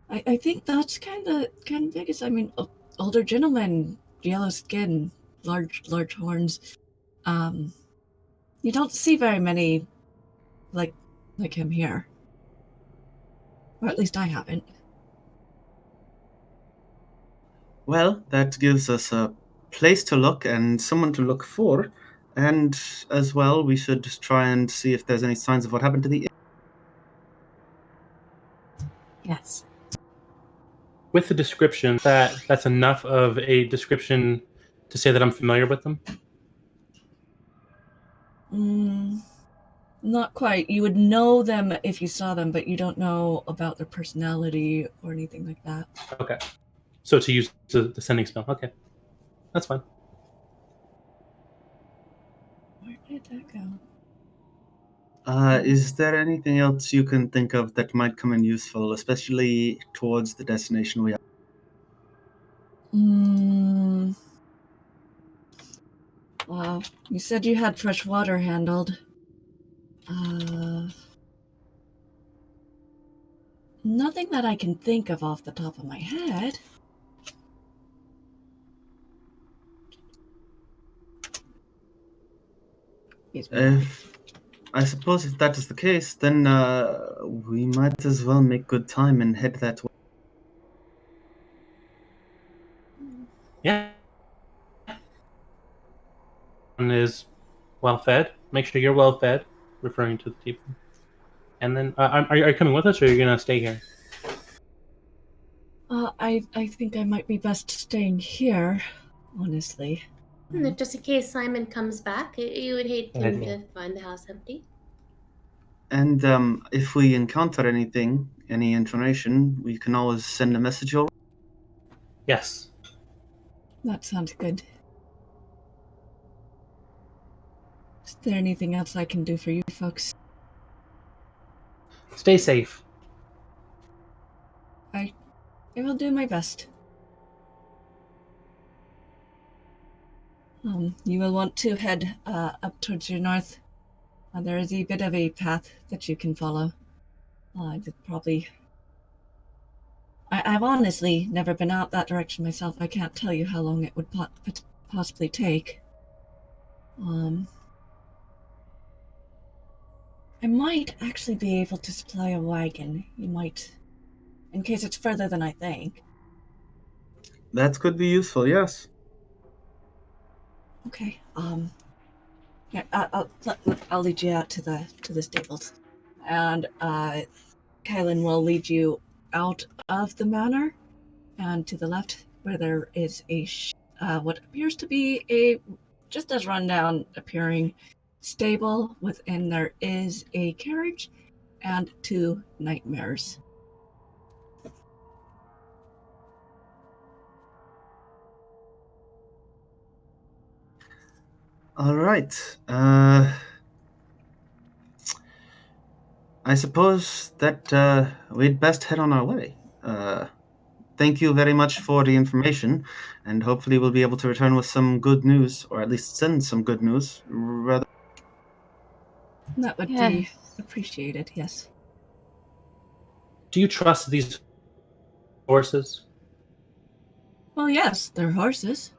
I think that's kind of biggest. I mean, older gentleman, yellow skin, large horns. You don't see very many like him here, or at least I haven't. Well, that gives us a place to look and someone to look for. And as well, we should just try and see if there's any signs of what happened to the... Yes. With the description, that's enough of a description to say that I'm familiar with them? Not quite. You would know them if you saw them, but you don't know about their personality or anything like that. Okay. So to use the sending spell. Okay. That's fine. Where did that go? Is there anything else you can think of that might come in useful, especially towards the destination we are? Wow. You said you had fresh water handled. Nothing that I can think of off the top of my head. I suppose if that is the case, then we might as well make good time and head that way. Yeah. One is well fed. Make sure you're well fed, referring to the people. And then, are you coming with us, or are you gonna stay here? I think I might be best staying here, honestly. And just in case Simon comes back, you would hate him to find the house empty. And if we encounter anything, any information, we can always send a message over. Yes. That sounds good. Is there anything else I can do for you folks? Stay safe. I will do my best. You will want to head up towards your north. There is a bit of a path that you can follow. I've honestly never been out that direction myself. I can't tell you how long it would possibly take. I might actually be able to supply a wagon. You might, in case it's further than I think. That could be useful, yes. Okay. Yeah, I'll lead you out to the stables, and Kylan will lead you out of the manor, and to the left, where there is what appears to be a just as rundown appearing stable. Within there is a carriage and 2 nightmares. All right. I suppose that we'd best head on our way. Thank you very much for the information, and hopefully we'll be able to return with some good news, or at least send some good news. That would be appreciated, yes. Do you trust these horses? Well, yes, they're horses.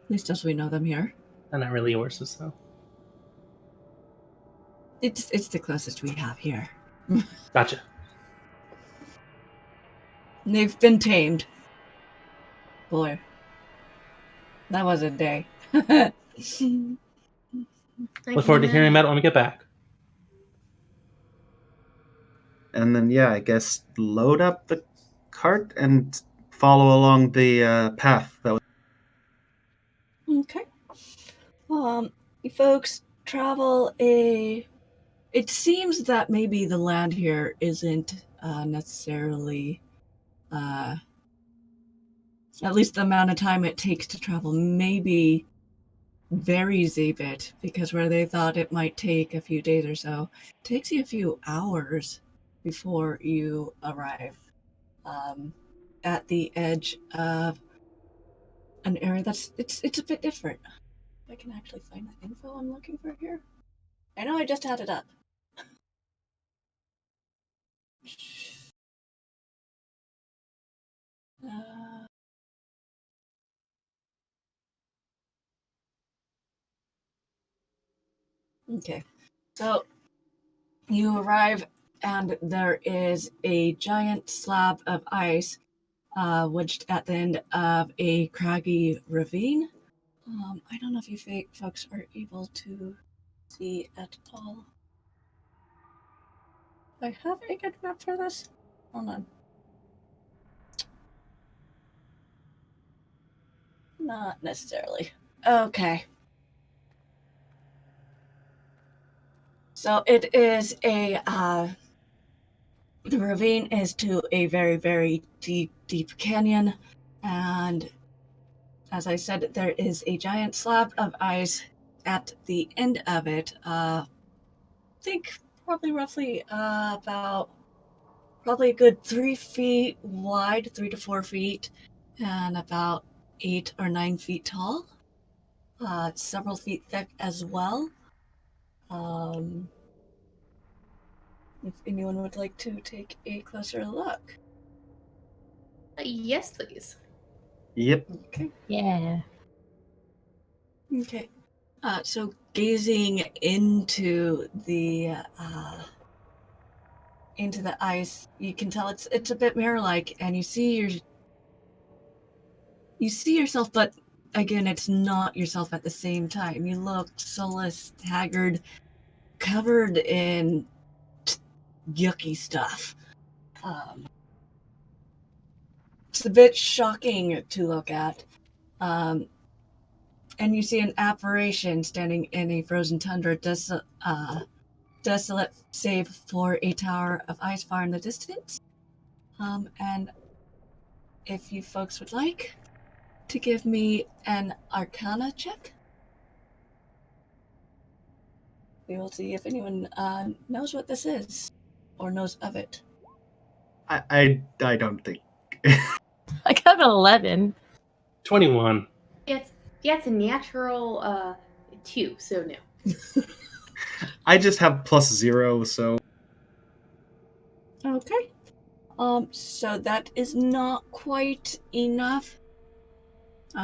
At least as we know them here. They're not really horses, though. It's the closest we have here. Gotcha. They've been tamed. Boy, that was a day. Look forward to hearing about it when we get back. And then, yeah, I guess load up the cart and follow along the path that was... Okay. You folks travel it seems that maybe the land here isn't necessarily at least the amount of time it takes to travel maybe varies a bit, because where they thought it might take a few days or so, it takes you a few hours before you arrive at the edge of an area that's it's a bit different. I can actually find the info I'm looking for here. I know I just had it up. Okay, so you arrive and there is a giant slab of ice wedged at the end of a craggy ravine. I don't know if you folks are able to see at all. Do I have a good map for this? Hold on. Not necessarily. Okay. So it is the ravine is to a very, very deep canyon. And as I said, there is a giant slab of ice at the end of it. I think probably roughly about probably a good 3 feet wide, 3 to 4 feet, and about 8 or 9 feet tall. Several feet thick as well. If anyone would like to take a closer look. Yes, please. Yep. Okay. Yeah. Okay. So gazing into the ice, you can tell it's a bit mirror-like, and you see yourself, but again, it's not yourself at the same time. You look soulless, haggard, covered in yucky stuff. It's a bit shocking to look at. And you see an apparition standing in a frozen tundra, desolate save for a tower of ice far in the distance. And if you folks would like to give me an Arcana check, we will see if anyone knows what this is or knows of it. I don't think. I got an 11. 21. It's a natural 2, so no. I just have +0, so Okay. So that is not quite enough.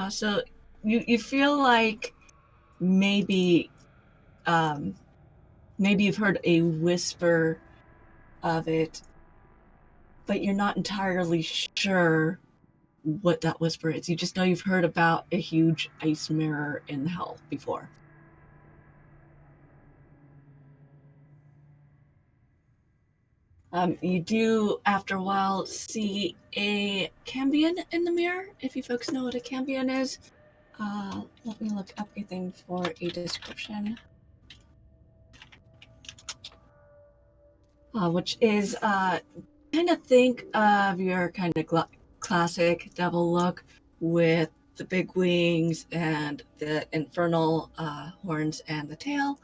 So you feel like maybe you've heard a whisper of it, but you're not entirely sure what that whisper is. You just know you've heard about a huge ice mirror in hell before. You do, after a while, see a cambion in the mirror, if you folks know what a cambion is. Let me look up a thing for a description. Which is, kind of think of your kind of classic devil look with the big wings and the infernal horns and the tail.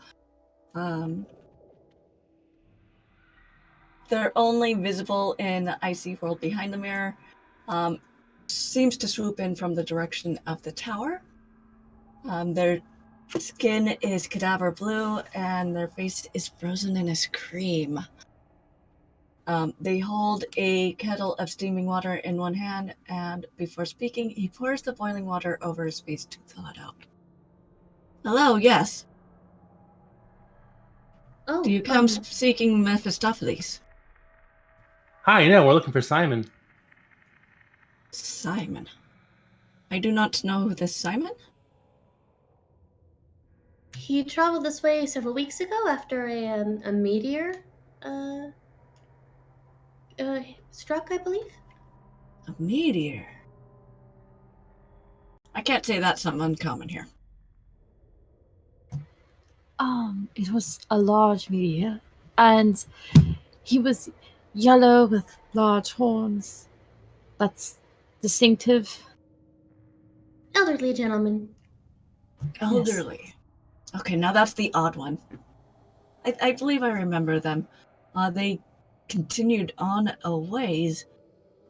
They're only visible in the icy world behind the mirror. Seems to swoop in from the direction of the tower. Their skin is cadaver blue and their face is frozen in ice cream. They hold a kettle of steaming water in one hand, and before speaking, he pours the boiling water over his face to thaw it out. Hello, yes. Oh, Do you come seeking Mephistopheles? Hi, no, we're looking for Simon. Simon. I do not know this Simon. he traveled this way several weeks ago after a meteor struck, I believe. A meteor. I can't say that's something uncommon here. It was a large meteor, and he was yellow with large horns. That's distinctive. Elderly gentleman. Elderly. Yes. Okay, now that's the odd one. I believe I remember them. They continued on a ways,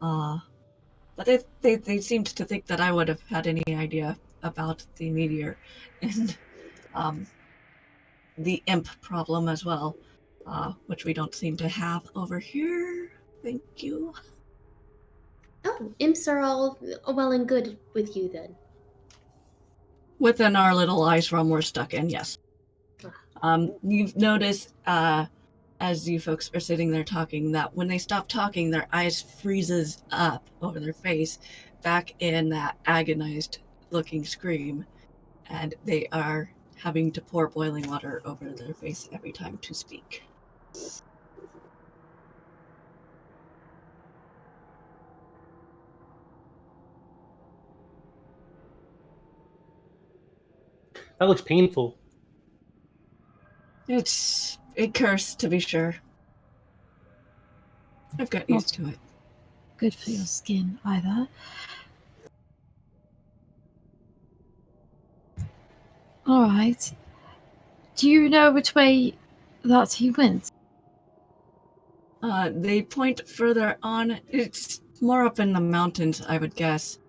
but they seemed to think that I would have had any idea about the meteor. And the imp problem as well, which we don't seem to have over here. Thank you. Oh, imps are all well and good with you then. Within our little ice realm we're stuck in, yes. You've noticed, as you folks are sitting there talking, that when they stop talking, their eyes freezes up over their face, back in that agonized-looking scream, and they are having to pour boiling water over their face every time to speak. That looks painful. It's a curse, to be sure. I've got used to it. Good for your skin, either. Alright. Do you know which way that he went? They point further on. It's more up in the mountains, I would guess.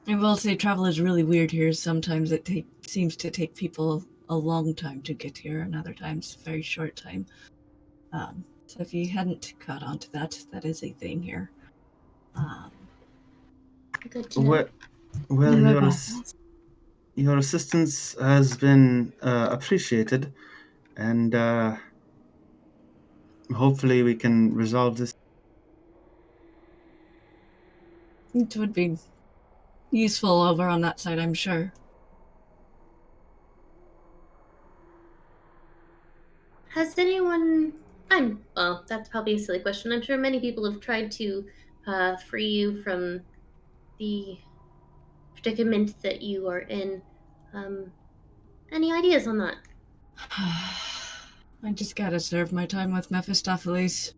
I will say travel is really weird here. Sometimes it seems to take people a long time to get here, and other times very short time. So if you hadn't caught on to that, that is a thing here. Good to know. Well, No about that. your assistance has been appreciated, and hopefully we can resolve this. It would be useful over on that side, I'm sure. Has anyone... well, that's probably a silly question. I'm sure many people have tried to free you from the predicament that you are in. Any ideas on that? I just gotta serve my time with Mephistopheles.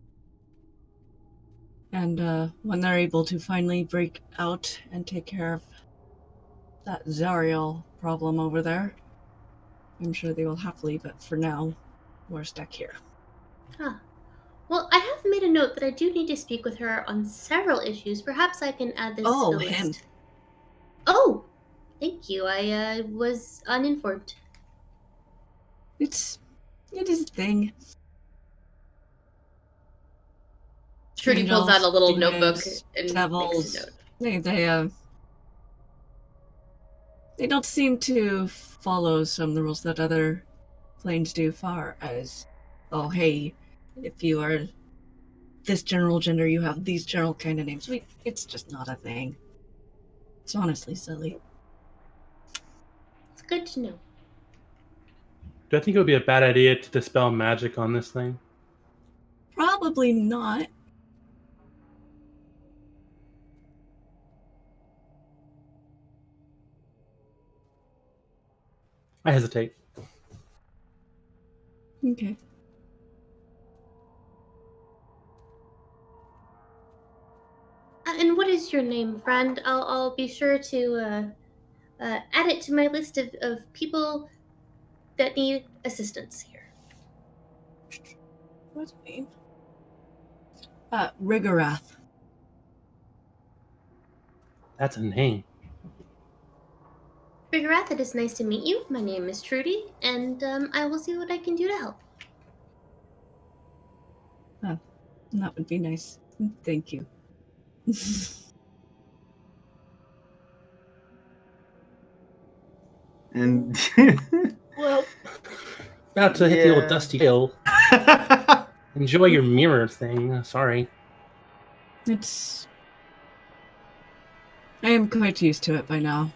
And when they're able to finally break out and take care of that Zariel problem over there, I'm sure they will happily, but for now, we're stuck here. Well, I have made a note that I do need to speak with her on several issues. Perhaps I can add this to the him. list. Oh, thank you. I was uninformed. It is a thing. Trudy pulls out a little notebook demons, and devils, makes a note. They don't seem to follow some of the rules that other planes do, far as, oh hey, if you are this general gender, you have these general kind of names. It's just not a thing. It's honestly silly. It's good to know. Do I think it would be a bad idea to dispel magic on this thing? Probably not. I hesitate. Okay. And what is your name, friend? I'll be sure to add it to my list of people that need assistance here. What's the name? Rigorath. That's a name. Rigorath, it is nice to meet you. My name is Trudy, and I will see what I can do to help. That would be nice. Thank you. And Well, about to hit the old dusty hill. Enjoy your mirror thing. Sorry. I am quite used to it by now.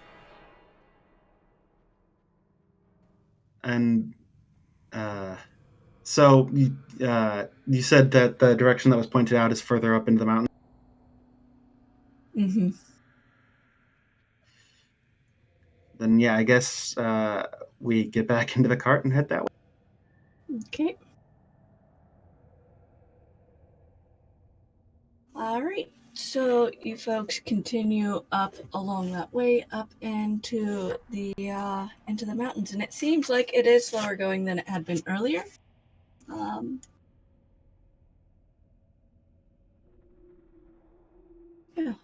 And so you said that the direction that was pointed out is further up into the mountain. Mm-hmm. Then yeah, I guess we get back into the cart and head that way. Okay. All right. So you folks continue up along that way up into the mountains, and it seems like it is slower going than it had been earlier. Yeah.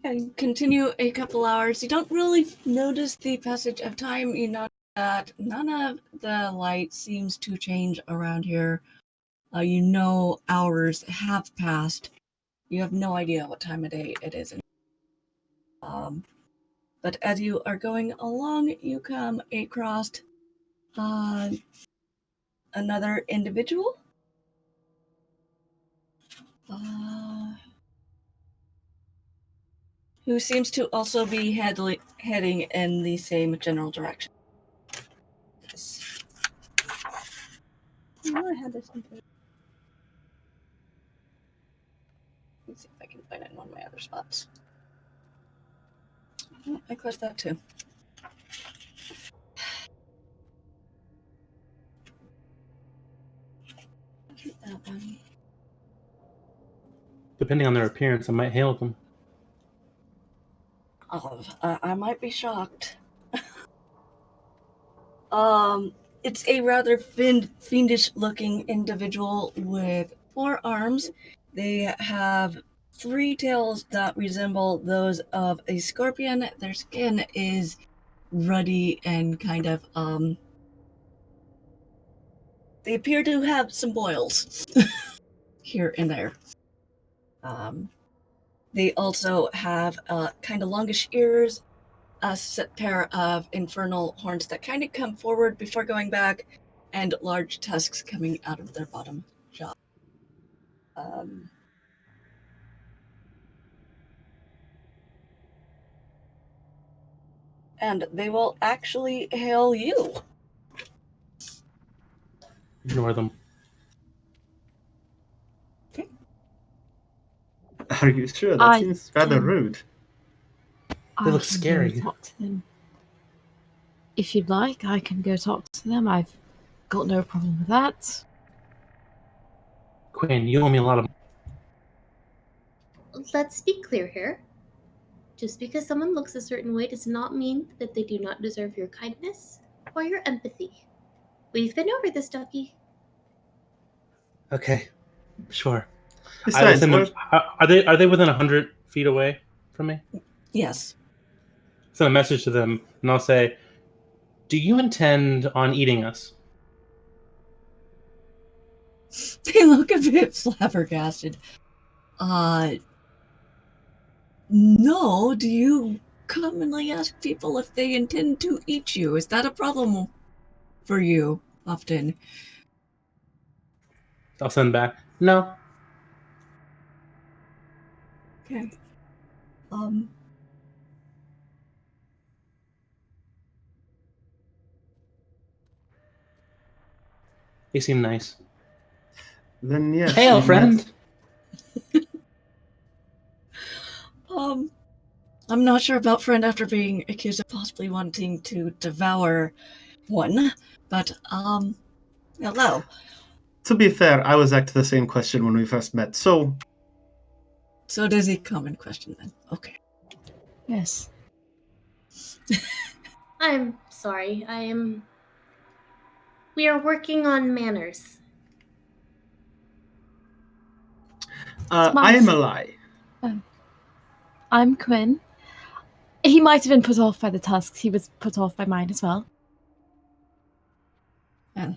And continue a couple hours. You don't really notice the passage of time. You notice that none of the light seems to change around here. You know hours have passed. You have no idea what time of day it is. But as you are going along, you come across another individual. Who seems to also be heading in the same general direction. I had this one. Let's see if I can find it in one of my other spots. Oh, I closed that too. That one. Depending on their appearance, I might hail them. Oh, I might be shocked. It's a rather fiendish-looking individual with 4 arms. They have 3 tails that resemble those of a scorpion. Their skin is ruddy and kind of, they appear to have some boils here and there. They also have kind of longish ears, a set pair of infernal horns that kind of come forward before going back, and large tusks coming out of their bottom jaw. And they will actually hail you. Ignore them. Okay. Are you sure? That seems rather rude. They look I can scary. Go talk to them. If you'd like, I can go talk to them. I've got no problem with that. Quinn, you owe me a lot of. Let's be clear here. Just because someone looks a certain way does not mean that they do not deserve your kindness or your empathy. We've been over this, Ducky. Okay, sure. I will Besides, send them. Are they within 100 feet away from me? Yes. Send a message to them, and I'll say, "Do you intend on eating us?" They look a bit flabbergasted. No, do you commonly ask people if they intend to eat you? Is that a problem for you often? I'll send back. No. Okay. They seem nice. then yes. Hail, friend. I'm not sure about friend after being accused of possibly wanting to devour one, but, hello. To be fair, I was asked the same question when we first met, so... So it is a common question then. Okay. Yes. I'm sorry. We are working on manners. I am a lie. I'm Quinn. He might have been put off by the tusks. He was put off by mine as well. Yeah.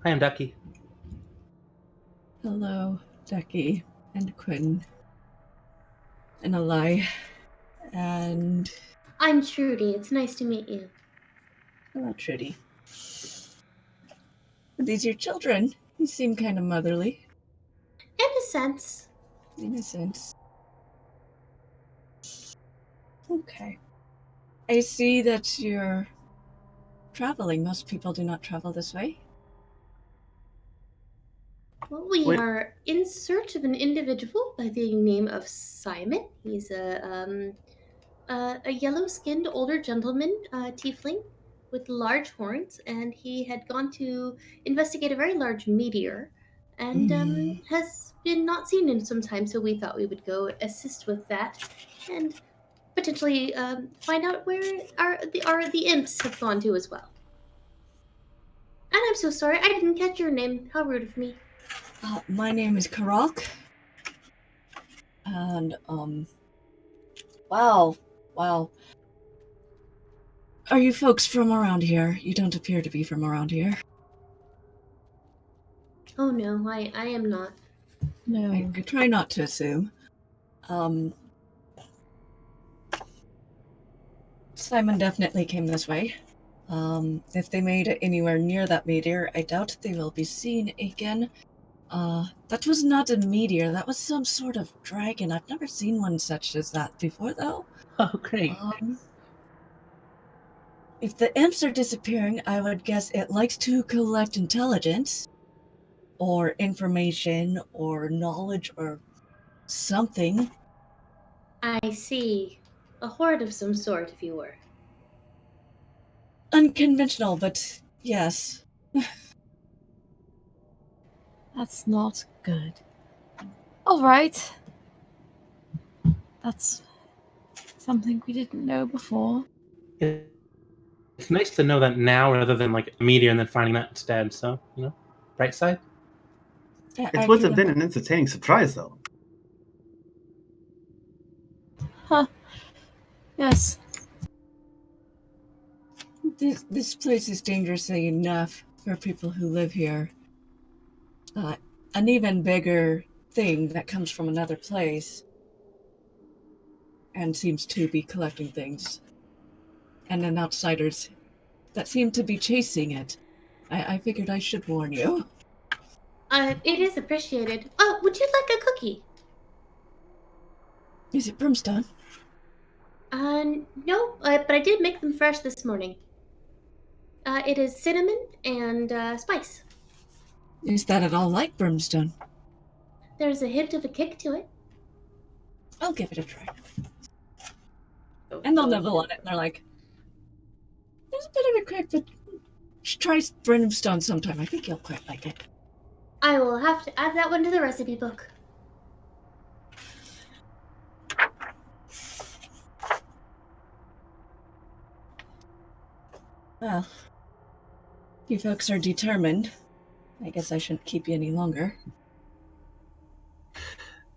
I am Ducky. Hello, Jacky and Quinn. And a lie. And I'm Trudy. It's nice to meet you. hello, Trudy. Are these your children? You seem kind of motherly. In a sense. In a sense. Okay. I see that you're traveling. Most people do not travel this way. Well, we Wait. are in search of an individual by the name of Simon. He's a yellow-skinned older gentleman, tiefling, with large horns, and he had gone to investigate a very large meteor, and has been not seen in some time. So we thought we would go assist with that, and potentially find out where the imps have gone to as well. And I'm so sorry, I didn't catch your name. How rude of me. My name is Karak. And, wow. Are you folks from around here? You don't appear to be from around here. Oh no, I am not. No. I try not to assume. Simon definitely came this way. If they made it anywhere near that meteor, I doubt they will be seen again. That was not a meteor, that was some sort of dragon. I've never seen one such as that before, though. Oh, great. If the imps are disappearing, I would guess it likes to collect intelligence, or information, or knowledge, or something. I see. A horde of some sort, if you were. Unconventional, but yes. That's not good. Alright. That's something we didn't know before. It's nice to know that now rather than like a meteor and then finding that instead. So, bright side. Yeah, It would have been an entertaining surprise, though. Huh. Yes. This place is dangerous enough for people who live here. An even bigger thing that comes from another place and seems to be collecting things. And then outsiders that seem to be chasing it. I figured I should warn you. It is appreciated. Oh, would you like a cookie? Is it brimstone? No, but I did make them fresh this morning. It is cinnamon and spice. Is that at all like brimstone? There's a hint of a kick to it. I'll give it a try. And they'll nibble on it, and they're like, there's a bit of a kick, but try brimstone sometime. I think you'll quite like it. I will have to add that one to the recipe book. Well, you folks are determined. I guess I shouldn't keep you any longer.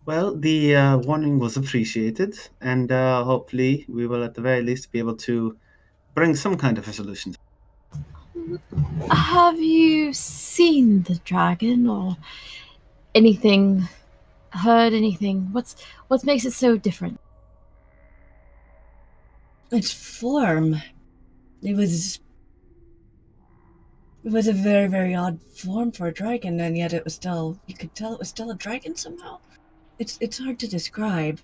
Well, the warning was appreciated, and hopefully we will at the very least be able to bring some kind of a solution. Have you seen the dragon or anything? Heard anything? What makes it so different? Its form. It was a very, very odd form for a dragon, and yet you could tell it was still a dragon somehow. It's hard to describe.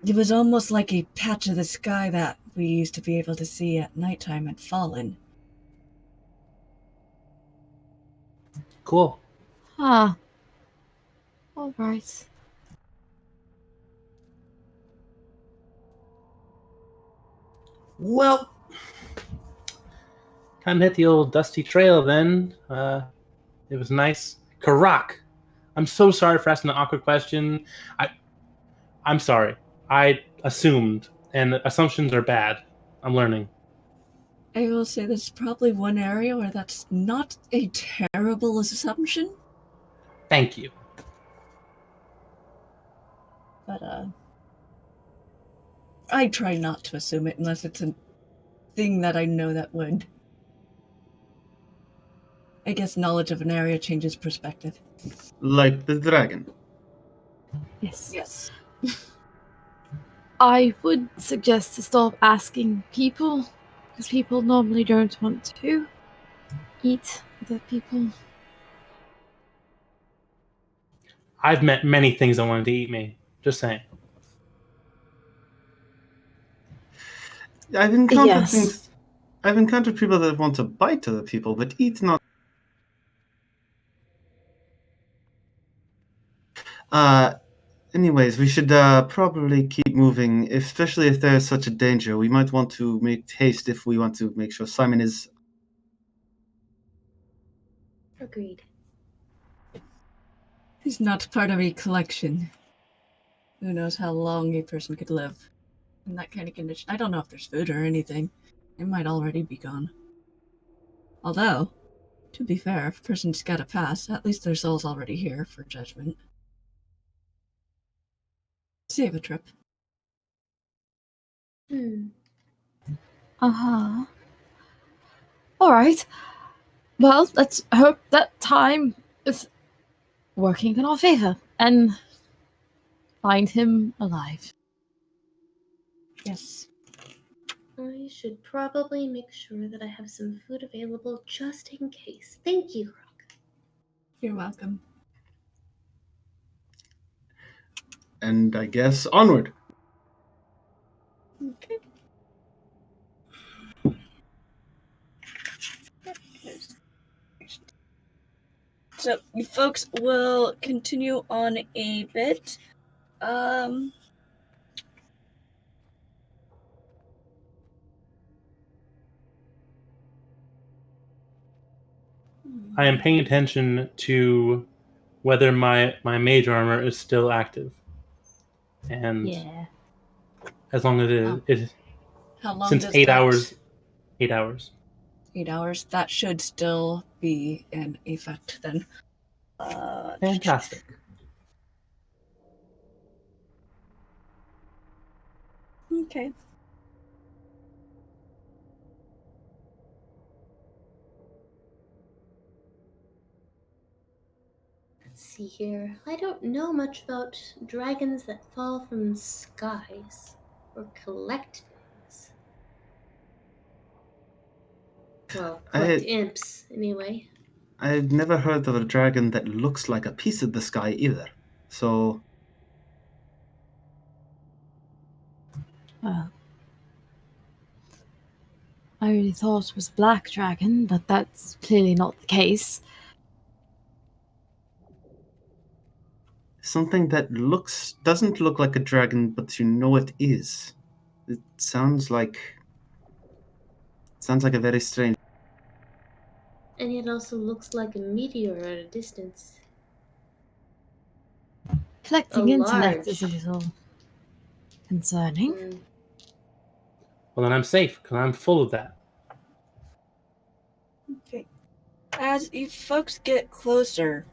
It was almost like a patch of the sky that we used to be able to see at nighttime had fallen. Cool. Ah. Alright. Well, time to hit the old dusty trail then. It was nice. Karak, I'm so sorry for asking the awkward question. I'm sorry. I assumed, and assumptions are bad. I'm learning. I will say there's probably one area where that's not a terrible assumption. Thank you. But, I try not to assume it unless it's a thing that I know that would. I guess knowledge of an area changes perspective. Like the dragon. Yes. I would suggest to stop asking people, because people normally don't want to eat other people. I've met many things that wanted to eat me. Just saying. I've encountered people that want to bite other people, but eat not. Anyways, we should probably keep moving, especially if there's such a danger. We might want to make haste if we want to make sure Simon is... Agreed. He's not part of a collection. Who knows how long a person could live in that kind of condition. I don't know if there's food or anything. It might already be gone. Although, to be fair, if a person's got a pass, at least their soul's already here for judgment. save a trip. Uh-huh. All right. Well, let's hope that time is working in our favor and find him alive. Yes. I should probably make sure that I have some food available just in case. Thank you, Rock. You're welcome. And I guess onward. Okay. So you folks will continue on a bit. I am paying attention to whether my mage armor is still active. And Yeah. as long as it How long since does 8 that? hours. 8 hours. 8 hours. That should still be in effect then. Fantastic. Okay. Let's see here. I don't know much about dragons that fall from the skies or collect things. Well, collect imps, anyway. I've never heard of a dragon that looks like a piece of the sky either. So, Well, I really thought it was a black dragon, but that's clearly not the case. something that doesn't look like a dragon, but you know it is. It sounds like a very strange. And it also looks like a meteor at a distance. Collecting A intellect is a large. little concerning. Well, then I'm safe, because I'm full of that. Okay. As you folks get closer,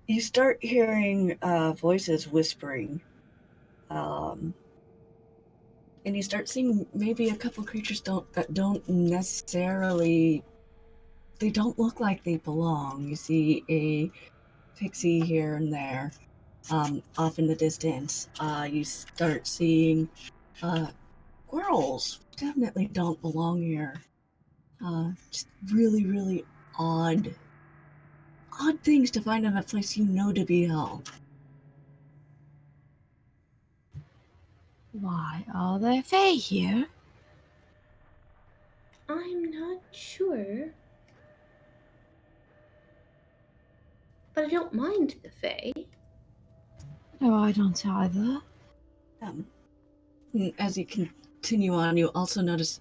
you start hearing voices whispering. And you start seeing maybe a couple creatures that don't necessarily. They don't look like they belong. You see a pixie here and there, off in the distance. You start seeing squirrels. Definitely don't belong here. Just really, really odd things to find in a place you know to be hell. Why are there fae here? I'm not sure. But I don't mind the fae. No, I don't either. As you continue on, you also notice,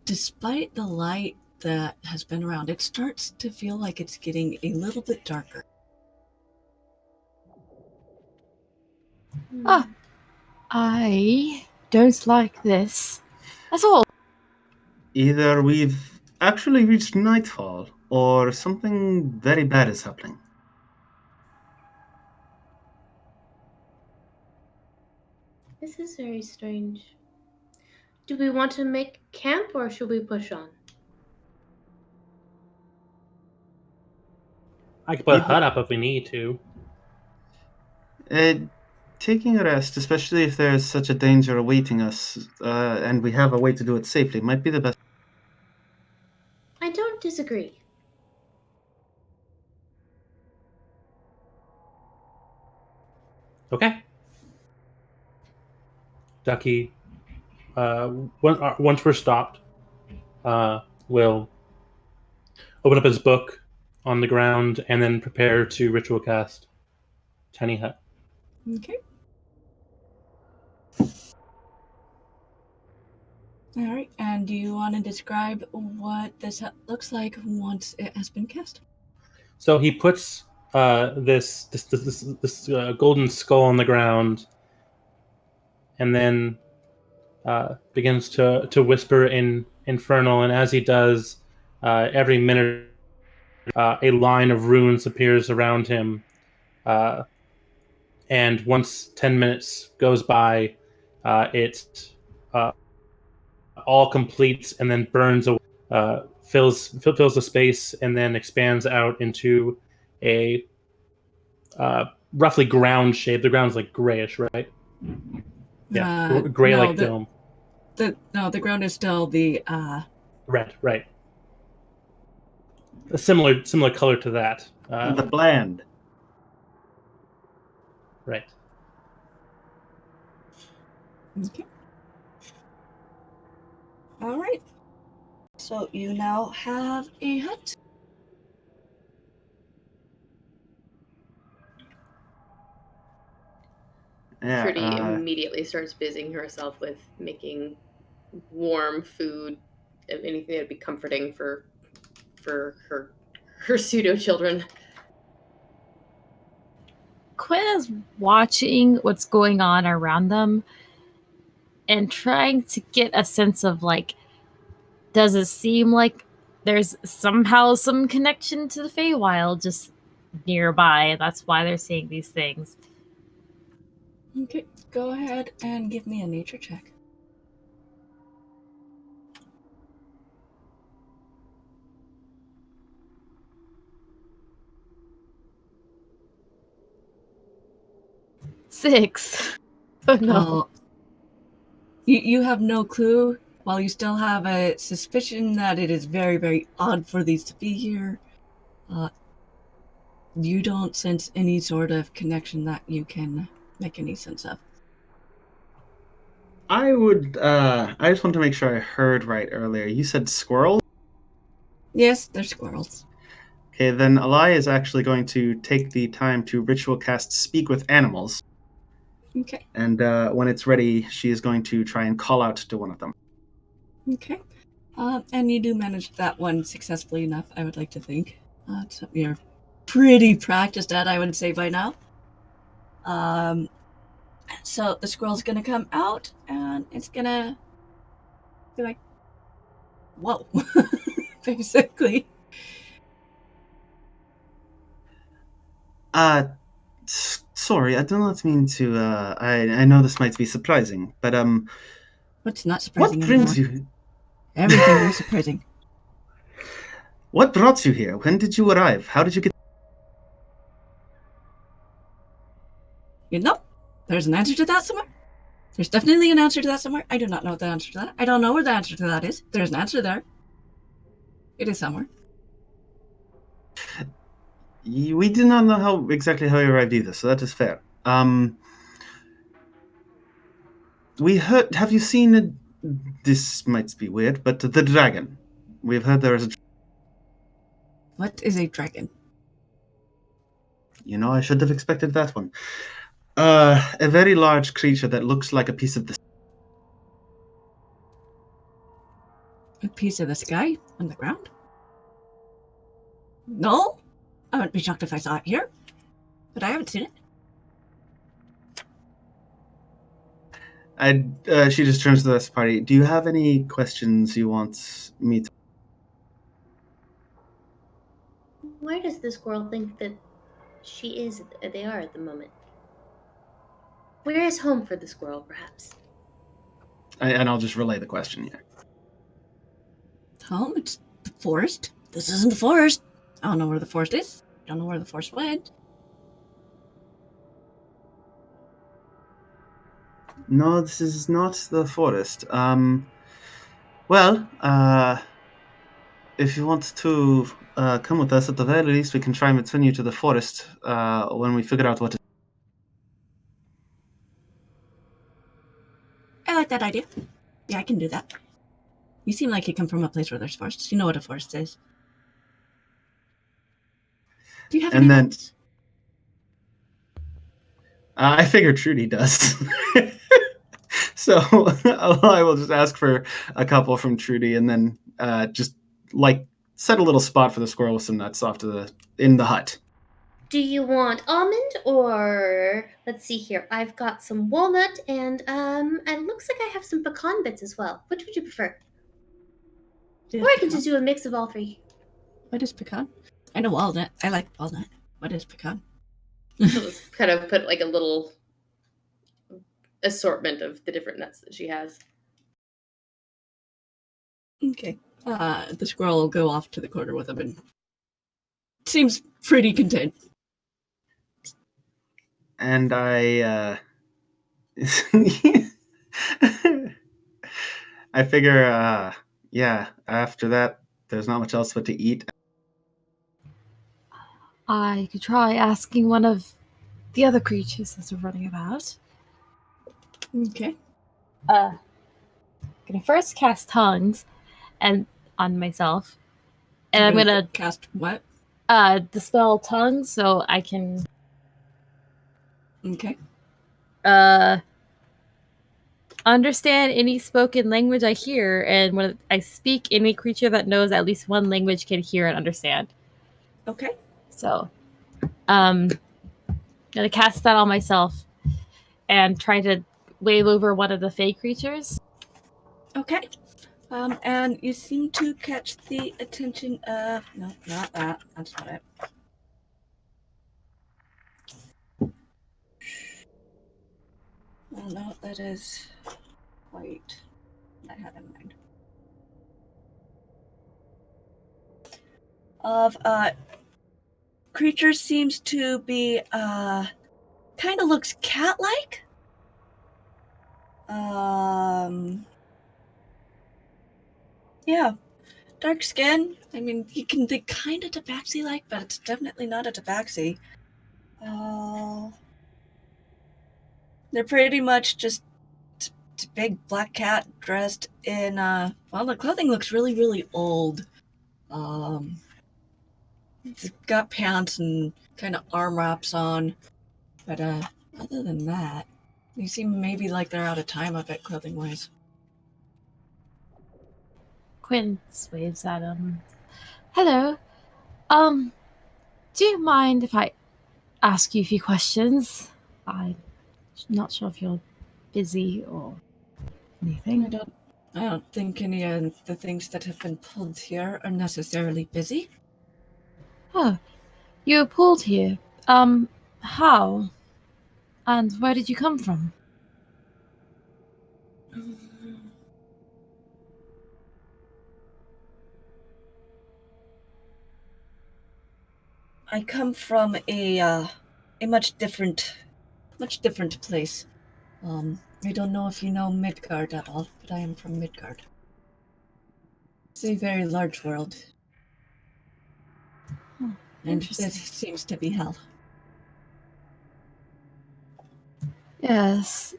despite the light that has been around, it starts to feel like it's getting a little bit darker. Ah, I don't like this at all. Either we've actually reached nightfall, or something very bad is happening. This is very strange. Do we want to make camp or should we push on? I could put a hut up if we need to. Taking a rest, especially if there is such a danger awaiting us, and we have a way to do it safely, might be the best. I don't disagree. Okay. Ducky, once we're stopped, will open up his book on the ground and then prepare to ritual cast Tiny Hut. Okay. All right. And do you want to describe what this looks like once it has been cast? So he puts this golden skull on the ground, and then begins to whisper in Infernal. And as he does, every minute a line of runes appears around him, and once 10 minutes goes by, it all completes and then burns away, fills the space, and then expands out into a roughly ground shape. The ground's like grayish, right? Yeah, gray no, like dome. The ground is still the Red, right? A similar color to that. The bland. Right. Okay. All right. So you now have a hut. Yeah. Trudy immediately starts busying herself with making warm food, anything that'd be comforting for her pseudo children. Quinn is watching what's going on around them and trying to get a sense of, like, does it seem like there's somehow some connection to the Feywild just nearby? That's why they're seeing these things. Okay, go ahead and give me a nature check. Six. Oh no. Well, you have no clue. While you still have a suspicion that it is very, very odd for these to be here, you don't sense any sort of connection that you can make any sense of. I just want to make sure I heard right earlier. You said squirrel? Yes, they're squirrels. Okay, then Alai is actually going to take the time to ritual cast Speak with Animals. Okay. And when it's ready, she is going to try and call out to one of them. Okay. And you do manage that one successfully enough, I would like to think. It's something you're pretty practiced at, I would say, by now. So the squirrel's gonna come out, and it's gonna be like, whoa, basically. Sorry, I do not mean to, I know this might be surprising, but, What's not surprising what brings anymore? you... Everything is surprising. What brought you here? When did you arrive? How did you get... You know, there's an answer to that somewhere. There's definitely an answer to that somewhere. I do not know the answer to that. I don't know where the answer to that is. There's an answer there. It is somewhere. We do not know exactly how you arrived either, so that is fair. We heard... Have you seen... This might be weird, but the dragon. We've heard there is a... What is a dragon? You know, I should have expected that one. A very large creature that looks like a piece of the... A piece of the sky on the ground? No? I wouldn't be shocked if I saw it here. But I haven't seen it. She just turns to the rest of the party. Do you have any questions you want me to... Where does the squirrel think that they are at the moment? Where is home for the squirrel, perhaps? And I'll just relay the question here. Home? It's the forest. This isn't the forest. I don't know where the forest is. I don't know where the forest went. No, this is not the forest. If you want to come with us, at the very least, we can try and return you to the forest when we figure out what it... I like that idea. Yeah, I can do that. You seem like you come from a place where there's forests. You know what a forest is. Do you have any And then... notes? I figure Trudy does. So I will just ask for a couple from Trudy, and then just like set a little spot for the squirrel with some nuts off to in the hut. Do you want almond or let's see here? I've got some walnut and it looks like I have some pecan bits as well. Which would you prefer? Or I can just do a mix of all three. What is pecan? I know walnut. I like walnut. What is pecan? Let's kind of put like a little assortment of the different nuts that she has. Okay. The squirrel will go off to the corner with them and seems pretty content. And I figure, yeah, after that, there's not much else but to eat. I could try asking one of the other creatures that are running about. Okay. Gonna first cast tongues and on myself. And I'm gonna cast what? dispel tongues so I can Okay. understand any spoken language I hear, and when I speak, any creature that knows at least one language can hear and understand. Okay. So, gonna cast that on myself and try to wave over one of the fey creatures. Okay. And you seem to catch the attention of... No, not that. That's not it. Oh, no, that is quite... I had in mind. Of, creature seems to be, kind of looks cat-like. Yeah. Dark skin. I mean, you can think kind of tabaxi-like, but it's definitely not a tabaxi. They're pretty much just a big black cat dressed in, well, the clothing looks really, really old. It's got pants and kind of arm wraps on, but, other than that, they seem maybe like they're out of time a bit clothing-wise. Quinn waves at him. Hello. Do you mind if I ask you a few questions? I'm not sure if you're busy or anything. I don't think any of the things that have been pulled here are necessarily busy. Oh, you were pulled here. How? And where did you come from? I come from a much different place. I don't know if you know Midgard at all, but I am from Midgard. It's a very large world. Oh, and interesting. this seems to be hell. Yes.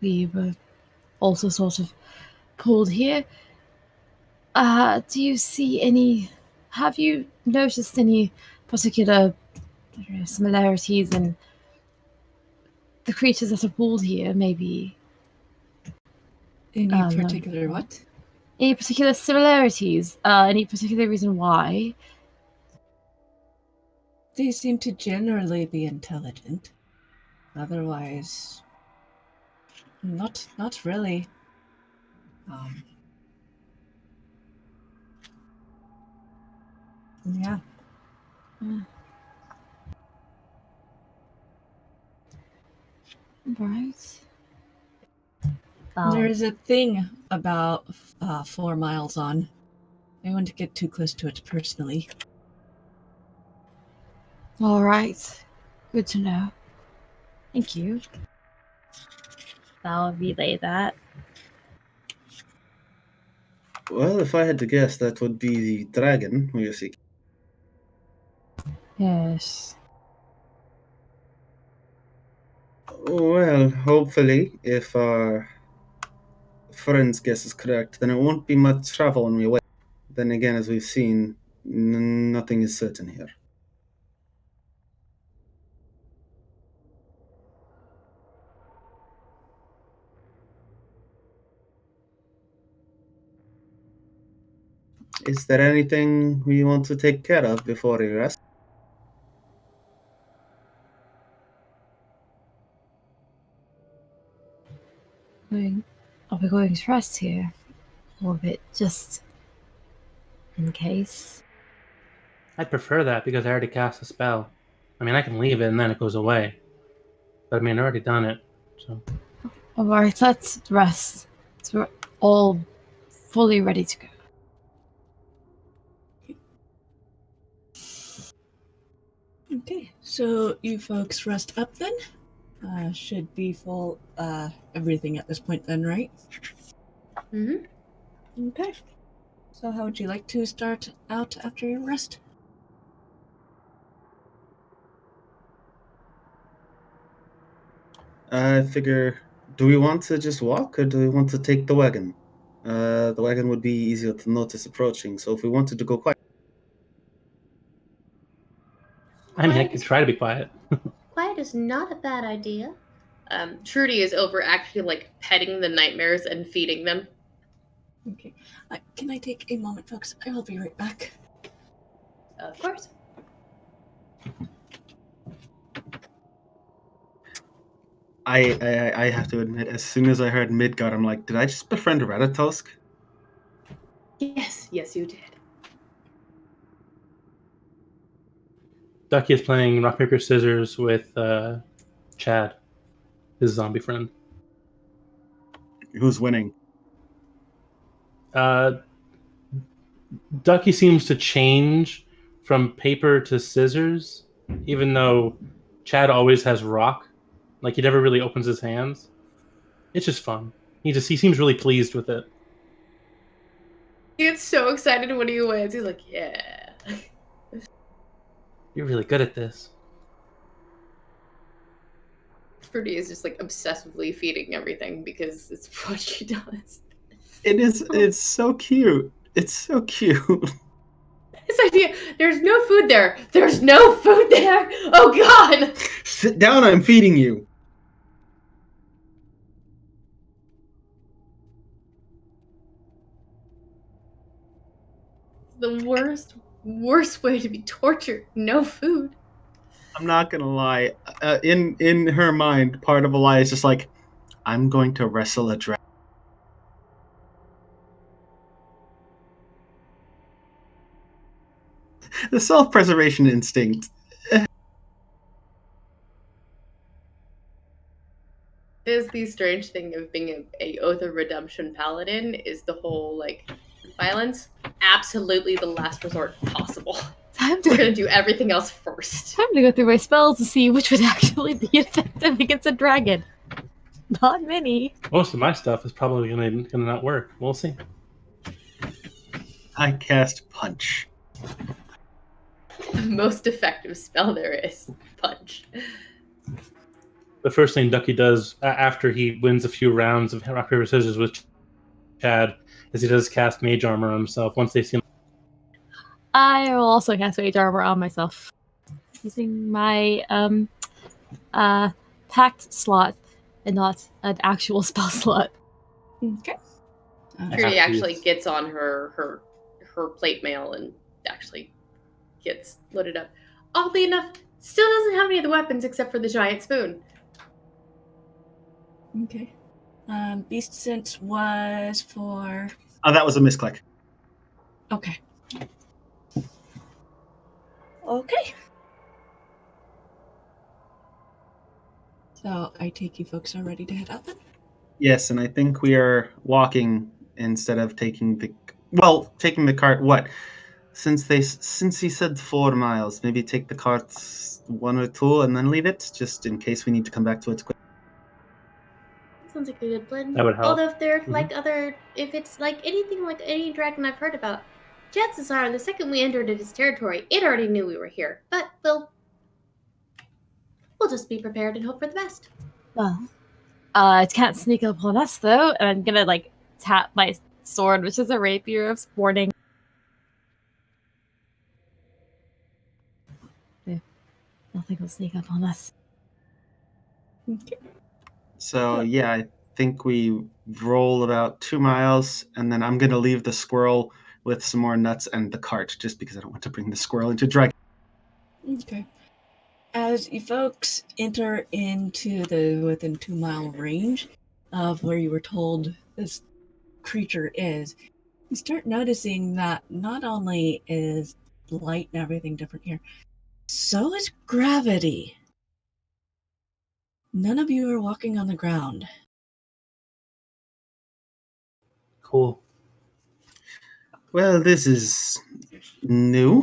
We were also sort of pulled here. Do you see any... Have you noticed any particular, I don't know, similarities in the creatures that are pulled here, maybe? Any particular what? Any particular similarities? Any particular reason why? They seem to generally be intelligent. Otherwise, not really. Yeah. Right. There is a thing about 4 miles on. I wouldn't get too close to it personally. All right. Good to know. Thank you. I'll relay that. Well, if I had to guess, that would be the dragon we are seeking. Yes. Well, hopefully, if our friend's guess is correct, then it won't be much travel on my way. Then again, as we've seen, nothing is certain here. Is there anything we want to take care of before we rest? Are we going to rest here? Or a bit just in case? I prefer that because I already cast a spell. I mean, I can leave it and then it goes away. But I mean, I already done it. So Alright, let's rest. So we're all fully ready to go. Okay, so you folks rest up then. Should be full everything at this point then, right? Mm-hmm. Okay. So how would you like to start out after your rest? I figure, do we want to just walk or do we want to take the wagon? The wagon would be easier to notice approaching, so if we wanted to go quiet. I mean, I could try to be quiet. Quiet is not a bad idea. Trudy is over actually like petting the nightmares and feeding them. Okay. Can I take a moment, folks? I will be right back. Of course. I have to admit, as soon as I heard Midgard, I'm like, did I just befriend Ratatosk? Yes, you did. Ducky is playing rock, paper, scissors with Chad, his zombie friend. Who's winning? Ducky seems to change from paper to scissors, even though Chad always has rock. Like, he never really opens his hands. It's just fun. He seems really pleased with it. He gets so excited when he wins. He's like, yeah. You're really good at this. Trudy is just like obsessively feeding everything because it's what she does. It's so cute. It's so cute. This idea, there's no food there. There's no food there. Oh God. Sit down, I'm feeding you. The worst way to be tortured. No food. I'm not gonna lie. In her mind, part of a lie is just like, I'm going to wrestle a dragon. The self-preservation instinct. Is the strange thing of being a Oath of Redemption paladin is the whole like violence. Absolutely the last resort possible. Time We're to, gonna do everything else first. time to go through my spells to see which would actually be effective against a dragon. Not many. Most of my stuff is probably gonna not work. We'll see. I cast punch. The most effective spell there is. Punch. The first thing Ducky does after he wins a few rounds of rock, paper, scissors with Chad is he does cast mage armor on himself once they see him. I will also cast Mage Armor on myself. Using my pact slot and not an actual spell slot. Okay. Trudy actually gets on her plate mail and actually gets loaded up. Oddly enough, still doesn't have any of the weapons except for the giant spoon. Okay. Beast Sense was for... Oh, that was a misclick. Okay. Okay. So I take you folks are ready to head out then? Yes, and I think we are walking instead of taking the cart. What? Since he said 4 miles, maybe take the cart 1 or 2 and then leave it, just in case we need to come back to it quick. Sounds like a good plan. That would help. Although if they're if it's like anything like any dragon I've heard about, chances are the second we entered its territory, it already knew we were here. But we'll just be prepared and hope for the best. Well, it can't sneak up on us though, and I'm gonna like tap my sword, which is a rapier of warning. Yeah. Nothing will sneak up on us. Okay. So yeah, I think we roll about 2 miles, and then I'm gonna leave the squirrel with some more nuts and the cart, just because I don't want to bring the squirrel into dragon. Okay. As you folks enter into the within 2 mile range of where you were told this creature is, you start noticing that not only is light and everything different here. So is gravity. None of you are walking on the ground. Cool. Well, this is new.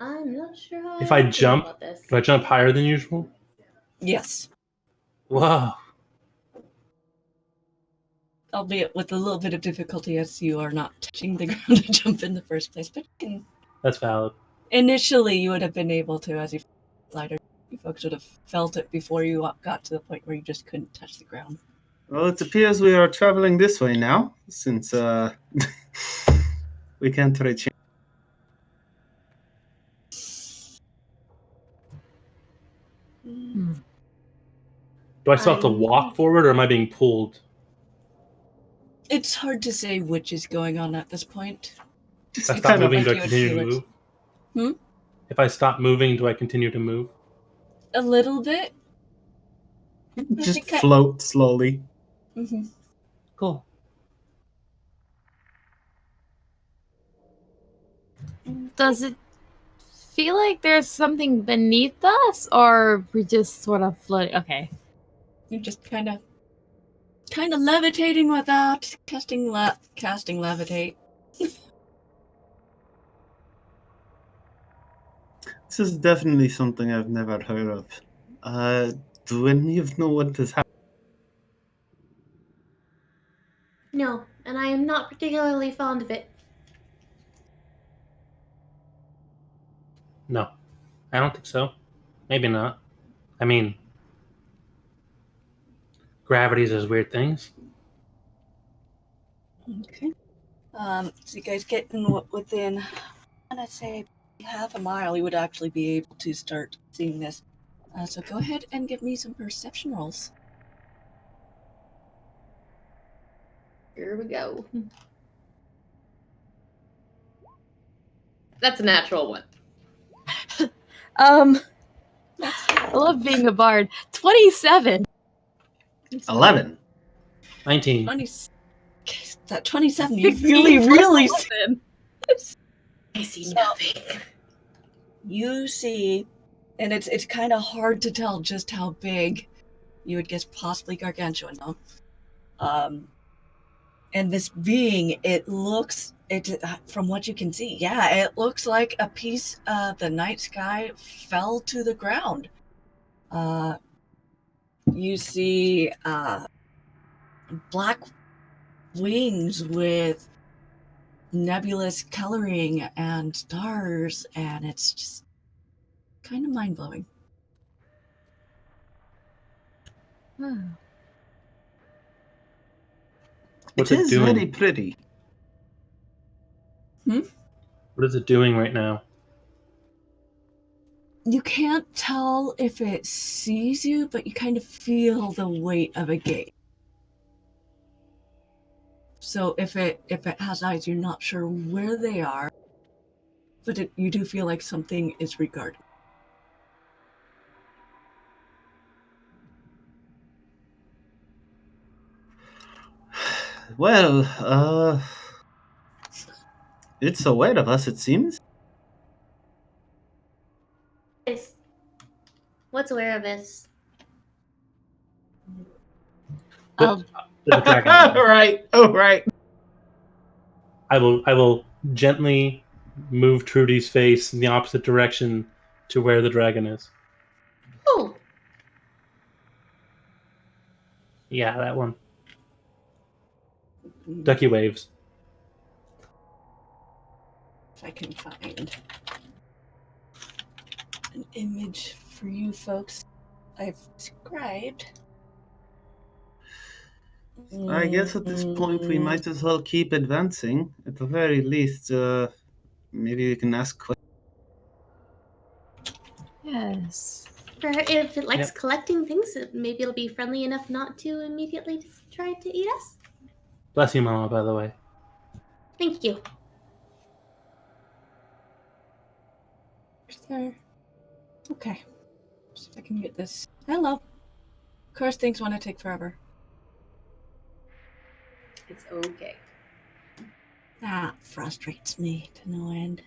I'm not sure how If I feel jump, about this. do I jump higher than usual? Yes. Whoa. Albeit with a little bit of difficulty as you are not touching the ground to jump in the first place. But That's valid. initially you would have been able to, as you lighter. You folks would have felt it before you got to the point where you just couldn't touch the ground. Well, it appears we are traveling this way now, since we can't reach. Hmm. Do I still have to walk forward, or am I being pulled? It's hard to say which is going on at this point. If I Just stop kind of moving, do I like you would continue to feel it. move? Hmm? If I stop moving, do I continue to move? A little bit. just float slowly. Mm-hmm. Cool. Does it feel like there's something beneath us, or we just sort of floating? Okay. You're just kind of levitating without casting levitate. This is definitely something I've never heard of. Do any of you know what this happened? No, and I am not particularly fond of it. No. I don't think so. Maybe not. I mean, gravity does weird things. Okay. So you guys get within, I'm gonna say, half a mile. You would actually be able to start seeing this. So go ahead and give me some perception rolls. Here we go. That's a natural one. I love being a bard. 27. 11. 19. 20, that 27. You 16 really plus see. 11. I see So- nothing. You see, and it's kind of hard to tell just how big. You would guess possibly gargantuan, though. And this being, it from what you can see, yeah, it looks like a piece of the night sky fell to the ground. You see black wings with nebulous coloring and stars, and it's just kind of mind-blowing. What's It it is doing? very pretty. What is it doing right now? You can't tell if it sees you, but you kind of feel the weight of a gate. So if it has eyes, you're not sure where they are, but you do feel like something is regarding. Well, it's aware of us, it seems. Yes. What's aware of us? I'll The dragon. Oh, right. I will gently move Trudy's face in the opposite direction to where the dragon is. Oh, Yeah, that one. Ducky waves. If I can find an image for you folks I've described. I guess at this point we might as well keep advancing. At the very least, maybe we can ask questions. Yes. if it likes Yep. collecting things, maybe it'll be friendly enough not to immediately try to eat us. Bless you, Mama, by the way. Thank you. There. Okay. See if I can get this. Hello. Of course, things want to take forever. It's okay. That frustrates me to no end.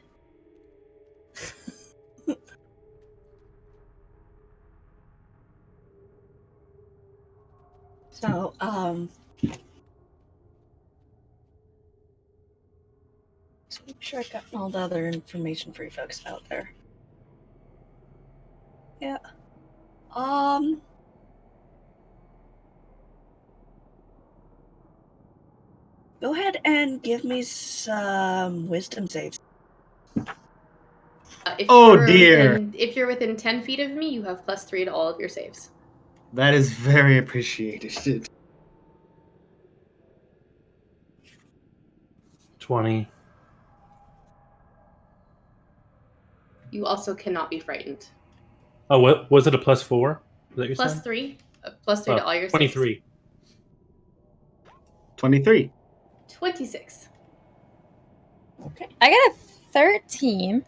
So, just make sure I got all the other information for you folks out there. Yeah. Go ahead and give me some wisdom saves. Dear. If you're within 10 feet of me, you have +3 to all of your saves. That is very appreciated. 20. You also cannot be frightened. Oh, what was it? A +4? Is that you said? +3. +3 to all your saves. 23. 23. 26. Okay. I got a 13.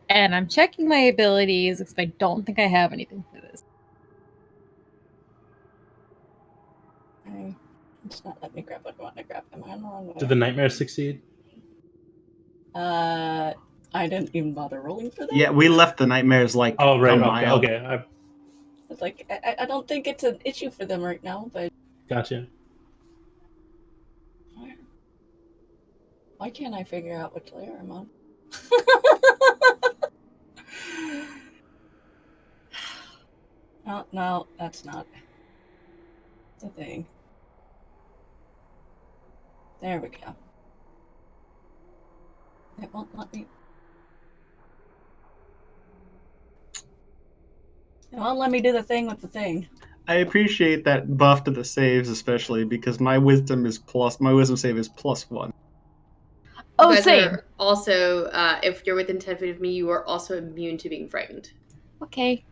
And I'm checking my abilities because I don't think I have anything for this. It's not letting me grab what I want to grab. Am I on the wrong way? Did the nightmares succeed? I didn't even bother rolling for that. Yeah, we left the nightmares like Oh, right. a mile. Okay. It's like I don't think it's an issue for them right now, but Gotcha. why can't I figure out which layer I'm on? No, that's not the thing. There we go. It won't let me. It won't let me do the thing with the thing. I appreciate that buff to the saves, especially because my wisdom save is +1. Oh, You guys same. are also, if you're within 10 feet of me, you are also immune to being frightened. Okay.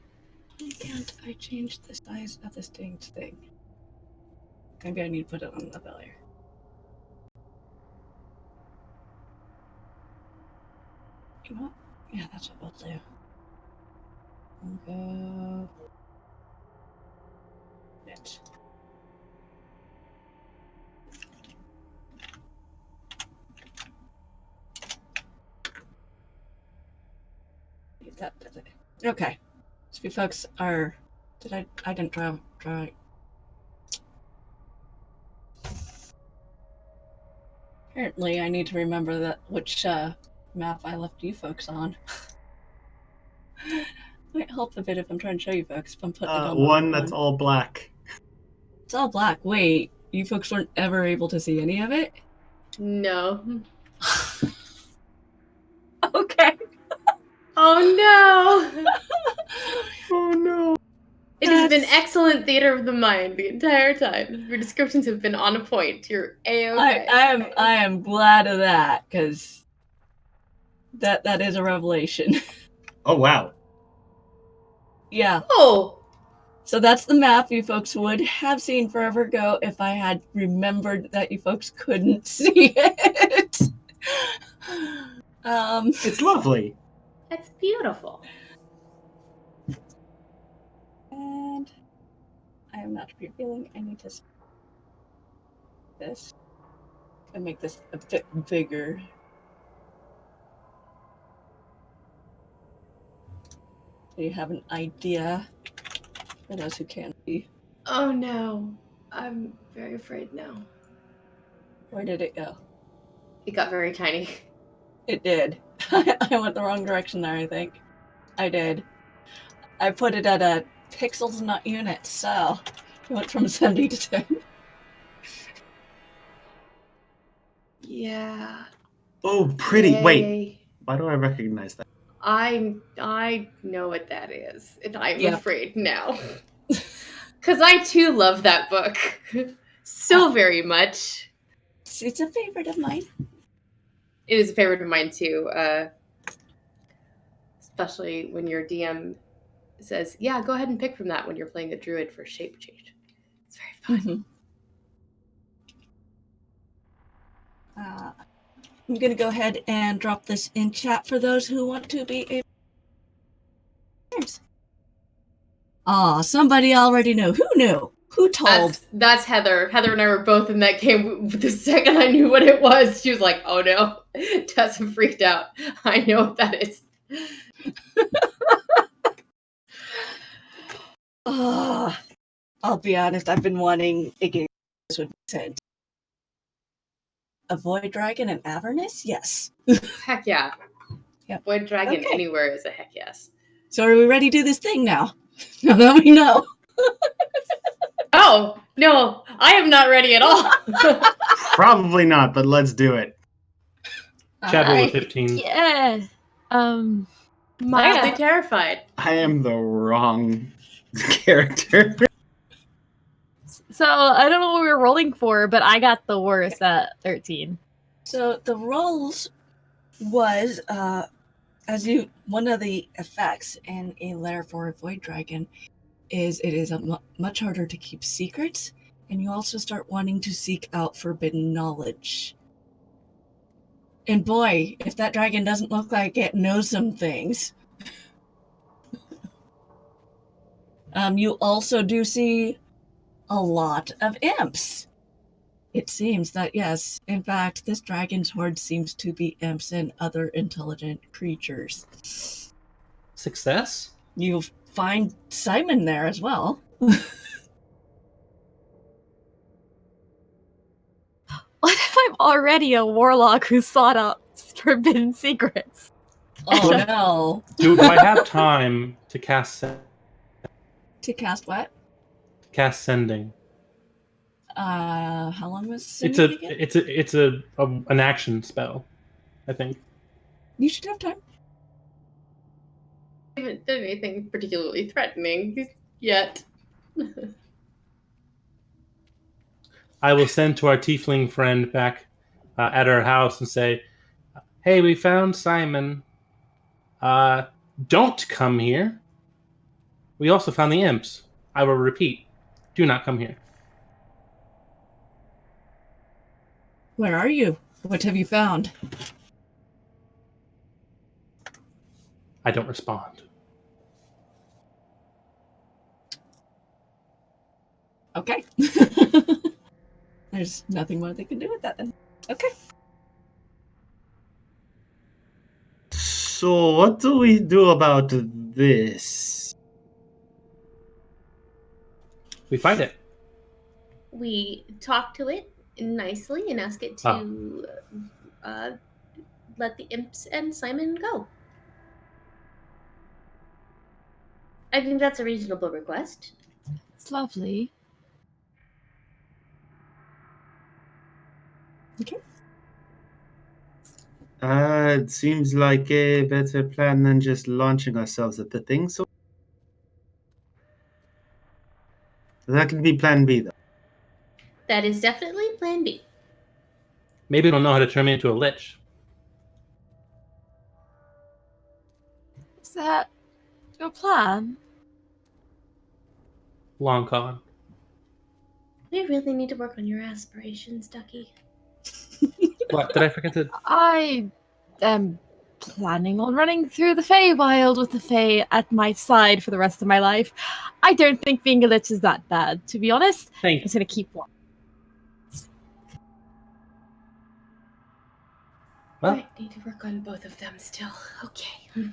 Why can't I change the size of this dang thing? Maybe I need to put it on another layer. You know what? Yeah, that's what we'll do. Go. Bitch. That does it. Okay. So you folks are. I didn't draw. Apparently, I need to remember that which map I left you folks on. Might help a bit if I'm trying to show you folks. If I'm putting it on the One wrong that's one. all black. It's all black. Wait, you folks weren't ever able to see any of it? No. Okay. Oh no! Oh no. It has been excellent theater of the mind the entire time. Your descriptions have been on point. You're A-okay. I am glad of that, because that is a revelation. Oh wow. Yeah. Oh! So that's the map you folks would have seen forever ago if I had remembered that you folks couldn't see it. It's lovely. That's beautiful. And I am not revealing. I need to this and make this a bit bigger. So you have an idea for those who can't see. Oh no. I'm very afraid now. Where did it go? It got very tiny. It did. I went the wrong direction there, I think. I did. I put it at pixels, not units, so it went from 70 to 10. Yeah. Oh, pretty. Yay. Wait. Why do I recognize that? I know what that is, and I'm Yep. afraid now. Because I too love that book so very much. It's a favorite of mine. It is a favorite of mine too, especially when your DM says, "Yeah, go ahead and pick from that when you're playing a druid for shape change." It's very fun. I'm going to go ahead and drop this in chat for those who want to be able. Aw, somebody already knew. Who knew? Who told? That's Heather. Heather and I were both in that game. The second I knew what it was, she was like, "Oh no!" Tessa freaked out. I know what that is. I'll be honest. I've been wanting a game this would send. A Void Dragon and Avernus? Yes. Heck yeah. Yep. Void Dragon Okay. anywhere is a heck yes. So are we ready to do this thing now? Now that we know. Oh no, I am not ready at all. Probably not, but let's do it. Chad rolled a Alright. 15. Yeah. Mildly My terrified. I am the wrong character. so I don't know what we were rolling for, but I got the worst at 13. So the rolls was one of the effects in a lair for a Void Dragon is it is much harder to keep secrets, and you also start wanting to seek out forbidden knowledge. And boy, if that dragon doesn't look like it knows some things. You also do see a lot of imps. It seems that, yes, in fact, this dragon's horde seems to be imps and other intelligent creatures. Success? You'll find Simon there as well. What if I'm already a warlock who sought out forbidden secrets? Oh no. Do I have time to cast To cast what? sending? How long was It's sending again? it's an action spell, I think. You should have time. I haven't done anything particularly threatening yet. I will send to our tiefling friend back at our house and say, "Hey, we found Simon. Don't come here. We also found the imps. I will repeat, do not come here." Where are you? What have you found? I don't respond. Okay. There's nothing more they can do with that then. Okay. So what do we do about this? Oh. We fight it. We talk to it nicely and ask it to let the imps and Simon go. I think that's a reasonable request. It's lovely. Okay. It seems like a better plan than just launching ourselves at the thing. So that can be Plan B, though. That is definitely Plan B. Maybe it'll know how to turn me into a lich. Is that your plan? Long con. We really need to work on your aspirations, Ducky. What? Did I forget to... I am planning on running through the Feywild with the Fey at my side for the rest of my life. I don't think being a lich is that bad, to be honest. I'm Thank you. just gonna keep one. Well, Right, need to work on both of them still. Okay.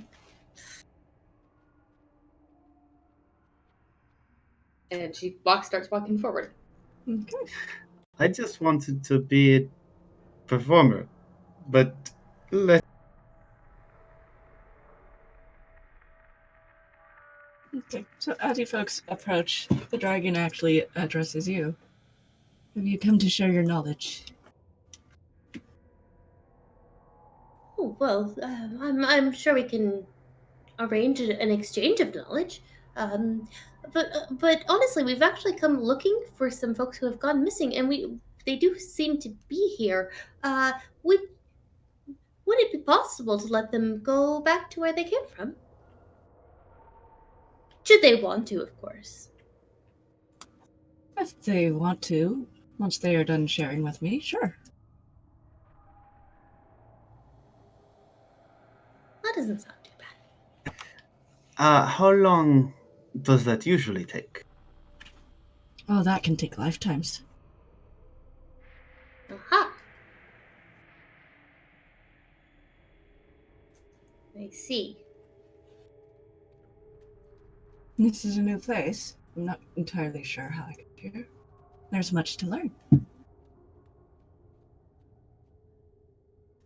And she starts walking forward. Okay. I just wanted to be a performer, but let Okay. So as you folks approach, the dragon actually addresses you. Have you come to share your knowledge? Oh well, I'm sure we can arrange an exchange of knowledge. But honestly, we've actually come looking for some folks who have gone missing, and they do seem to be here. Would it be possible to let them go back to where they came from? Should they want to, of course. If they want to, once they are done sharing with me, sure. That doesn't sound too bad. how long does that usually take? Oh, that can take lifetimes. Aha! I see. This is a new place. I'm not entirely sure how I got here. There's much to learn.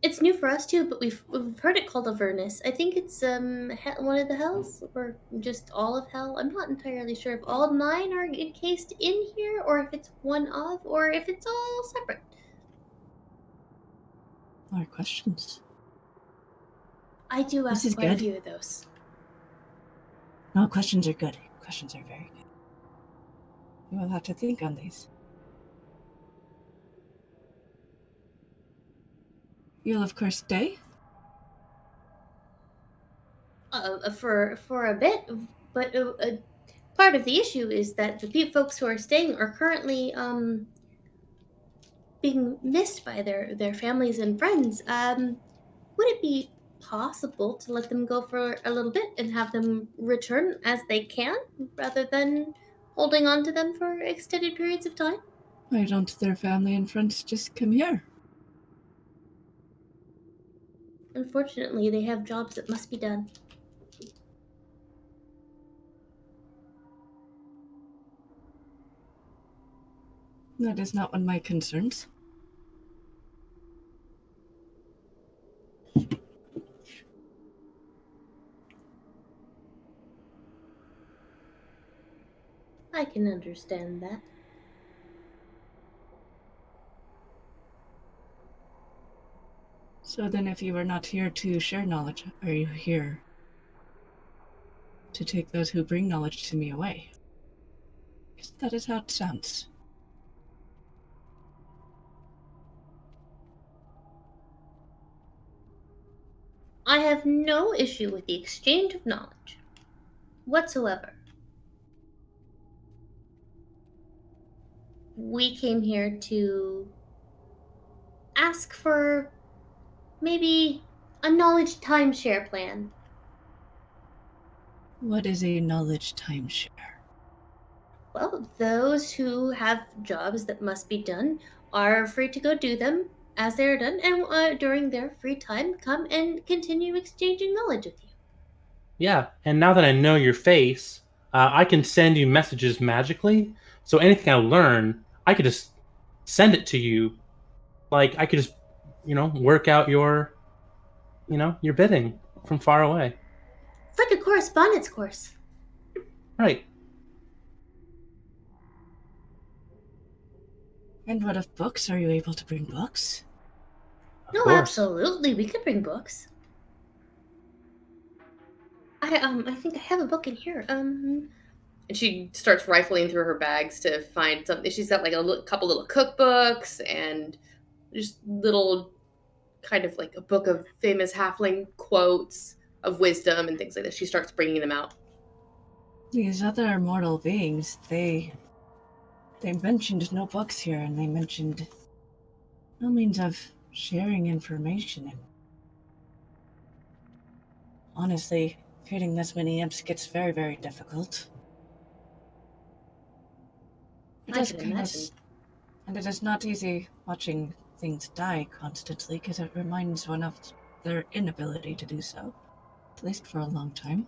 It's new for us too, but we've heard it called Avernus. I think it's one of the hells, or just all of hell. I'm not entirely sure if all 9 are encased in here, or if it's one of, or if it's all separate. More questions. I do This ask is quite a good. few of those. No, questions are good. Questions are very good. You will have to think on these. You'll of course stay. For a bit, but part of the issue is that the folks who are staying are currently being missed by their families and friends. Would it be possible to let them go for a little bit and have them return as they can, rather than holding on to them for extended periods of time? Why don't their family and friends just come here? Unfortunately, they have jobs that must be done. That is not one of my concerns. I can understand that. So then if you are not here to share knowledge, are you here to take those who bring knowledge to me away? Because that is how it sounds. I have no issue with the exchange of knowledge whatsoever. We came here to ask for maybe a knowledge timeshare plan. What is a knowledge timeshare? Well, those who have jobs that must be done are free to go do them as they are done, and during their free time, come and continue exchanging knowledge with you. Yeah, and now that I know your face, I can send you messages magically. So anything I learn, I could just send it to you. Like I could just, work out your bidding from far away. It's like a correspondence course. Right. And what of books? Are you able to bring books? Of No, course. absolutely, we could bring books. I think I have a book in here. And she starts rifling through her bags to find something. She's got like a couple little cookbooks and just little kind of like a book of famous halfling quotes of wisdom and things like that. She starts bringing them out. These other mortal beings, they mentioned no books here, and they mentioned no means of sharing information. And honestly, feeding this many imps gets very, very difficult. It I does can kind of, imagine. and it is not easy watching things die constantly, because it reminds one of their inability to do so, at least for a long time.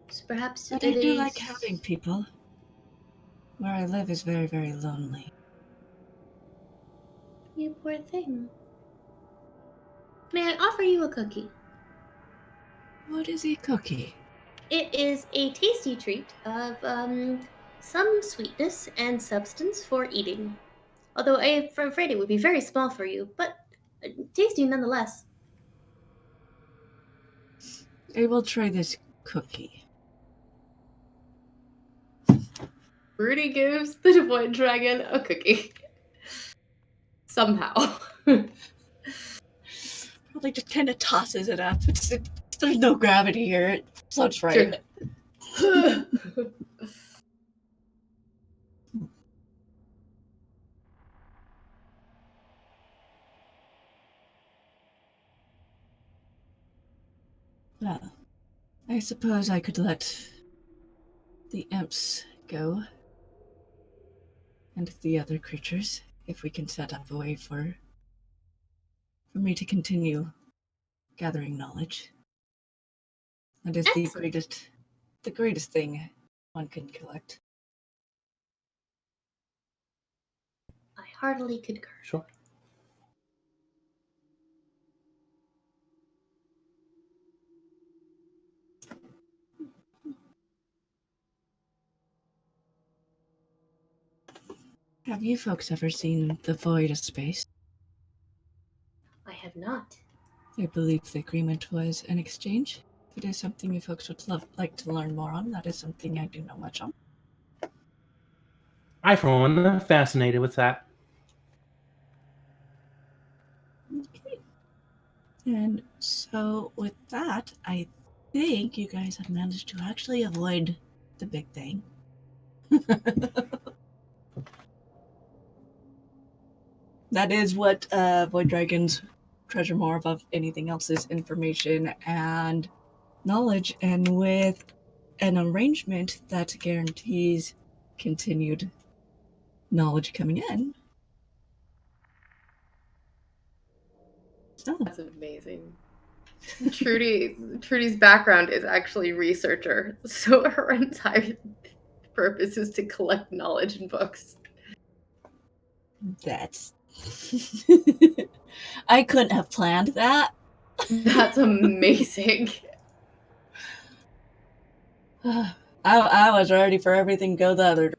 So perhaps But it I do is. like having people. Where I live is very, very lonely. You poor thing. May I offer you a cookie? What is a cookie? It is a tasty treat of some sweetness and substance for eating. Although I'm afraid it would be very small for you, but tasty nonetheless. I will try this cookie. Rudy gives the Devoid Dragon a cookie. Somehow. Probably just kind of tosses it up. There's no gravity here. It floats right. Sure. Well, I suppose I could let the imps go and the other creatures, if we can set up a way for me to continue gathering knowledge. That is Excellent. the greatest thing one can collect. I heartily concur. Sure. Have you folks ever seen the Void of Space? I have not. I believe the agreement was an exchange. If it is something you folks would like to learn more on, that is something I do know much on. I, for one, am fascinated with that. Okay. And so with that, I think you guys have managed to actually avoid the big thing. That is what Void Dragons treasure more above anything else is information and knowledge, and with an arrangement that guarantees continued knowledge coming in. So, That's amazing. Trudy's background is actually researcher, so her entire purpose is to collect knowledge in books. that's... I couldn't have planned that. That's amazing. I was ready for everything to go the other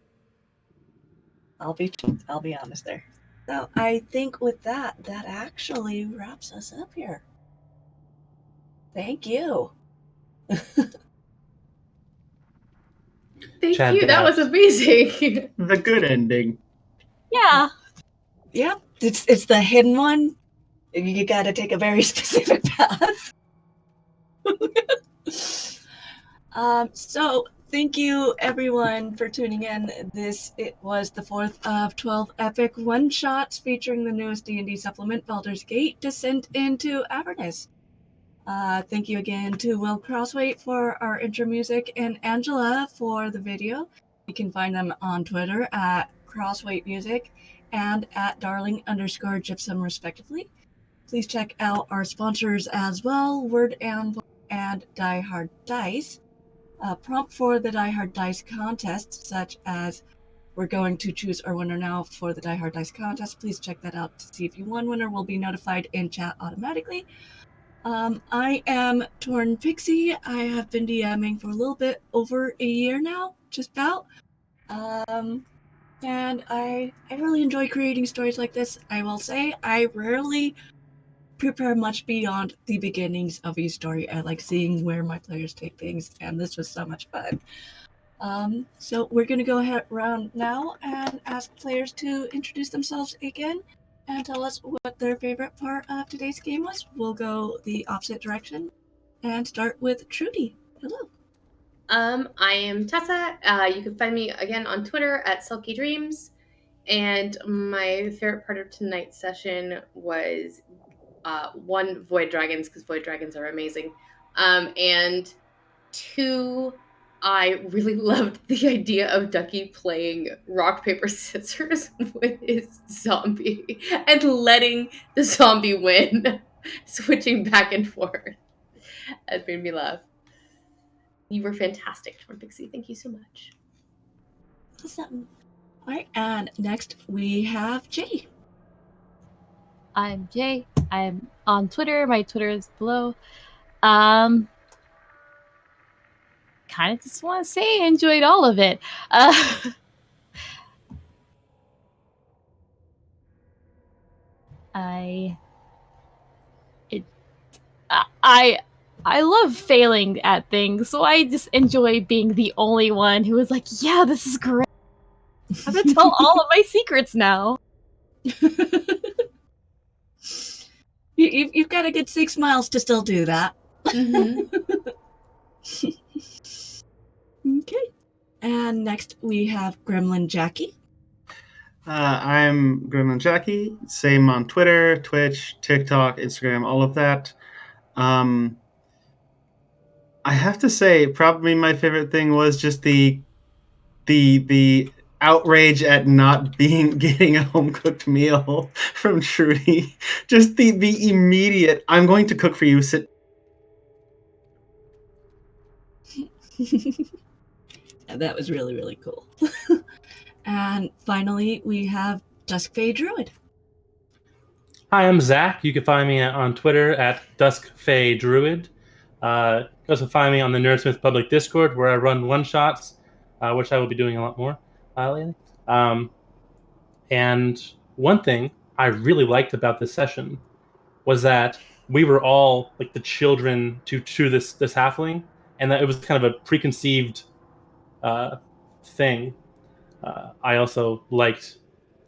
direction. I'll be honest there. So I think with that actually wraps us up here. Thank you. Thank Chad you. That was dabs. amazing. The good ending. Yeah. Yep, it's the hidden one. You gotta take a very specific path. So thank you everyone for tuning in. It was the 4th of 12 epic one-shots featuring the newest D&D supplement, Baldur's Gate, Descent into Avernus. Thank you again to Will Crossway for our intro music and Angela for the video. You can find them on Twitter at Crossway Music and at darling_gypsum respectively. Please check out our sponsors as well, Word Anvil and Die Hard Dice. Prompt for the Die Hard Dice contest, such as we're going to choose our winner now for the Die Hard Dice contest. Please check that out to see if you won. Winner will be notified in chat automatically. I am Torn Pixie. I have been DMing for a little bit over a year now, just about. And I really enjoy creating stories like this. I will say I rarely prepare much beyond the beginnings of each story. I like seeing where my players take things, and this was so much fun. So we're going to go ahead around now and ask players to introduce themselves again and tell us what their favorite part of today's game was. We'll go the opposite direction and start with Trudy. Hello. I am Tessa. You can find me again on Twitter at Sulky Dreams. And my favorite part of tonight's session was one, Void Dragons, because Void Dragons are amazing. And two, I really loved the idea of Ducky playing rock, paper, scissors with his zombie and letting the zombie win, switching back and forth. That made me laugh. You were fantastic, Torn Pixie. Thank you so much. Awesome. All right, and next we have Jay. I'm Jay. I'm on Twitter. My Twitter is below. Kind of just want to say I enjoyed all of it. I love failing at things, so I just enjoy being the only one who is like, yeah, this is great. I'm gonna tell all of my secrets now. You've got a good 6 miles to still do that. Mm-hmm. Okay. And next we have Gremlin Jacky. I'm Gremlin Jacky. Same on Twitter, Twitch, TikTok, Instagram, all of that. I have to say, probably my favorite thing was just the the outrage at not getting a home cooked meal from Trudy. Just the immediate, I'm going to cook for you. Sit. That was really, really cool. And finally, we have Duskfey Druid. Hi, I'm Zach. You can find me on Twitter at DuskFeyDruid. You can also find me on the Nerdsmith public Discord where I run one-shots, which I will be doing a lot more lately. And one thing I really liked about this session was that we were all like the children to this halfling, and that it was kind of a preconceived thing. I also liked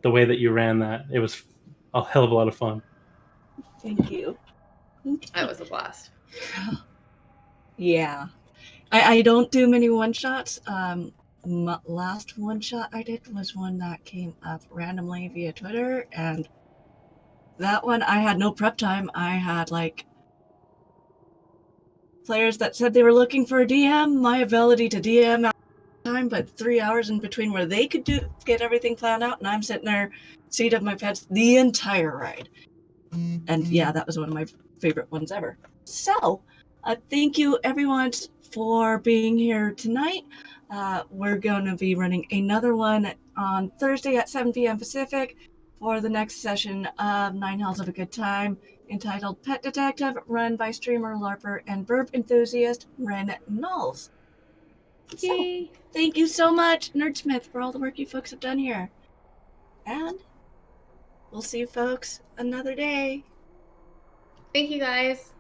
the way that you ran that. It was a hell of a lot of fun. Thank you. That was a blast. Yeah. I don't do many one-shots. Last one-shot I did was one that came up randomly via Twitter, and that one I had no prep time. I had like players that said they were looking for a DM. My ability to DM at time, but 3 hours in between where they could get everything planned out, and I'm sitting there, seat of my pants, the entire ride. And yeah, that was one of my favorite ones ever. So, thank you everyone for being here tonight. We're going to be running another one on Thursday at 7 p.m. Pacific for the next session of 9 Hells of a Good Time, entitled Pet Detective, run by streamer LARPer and burp enthusiast Ren Knowles. So, thank you so much, Nerdsmith, for all the work you folks have done here. And we'll see you folks another day. Thank you, guys.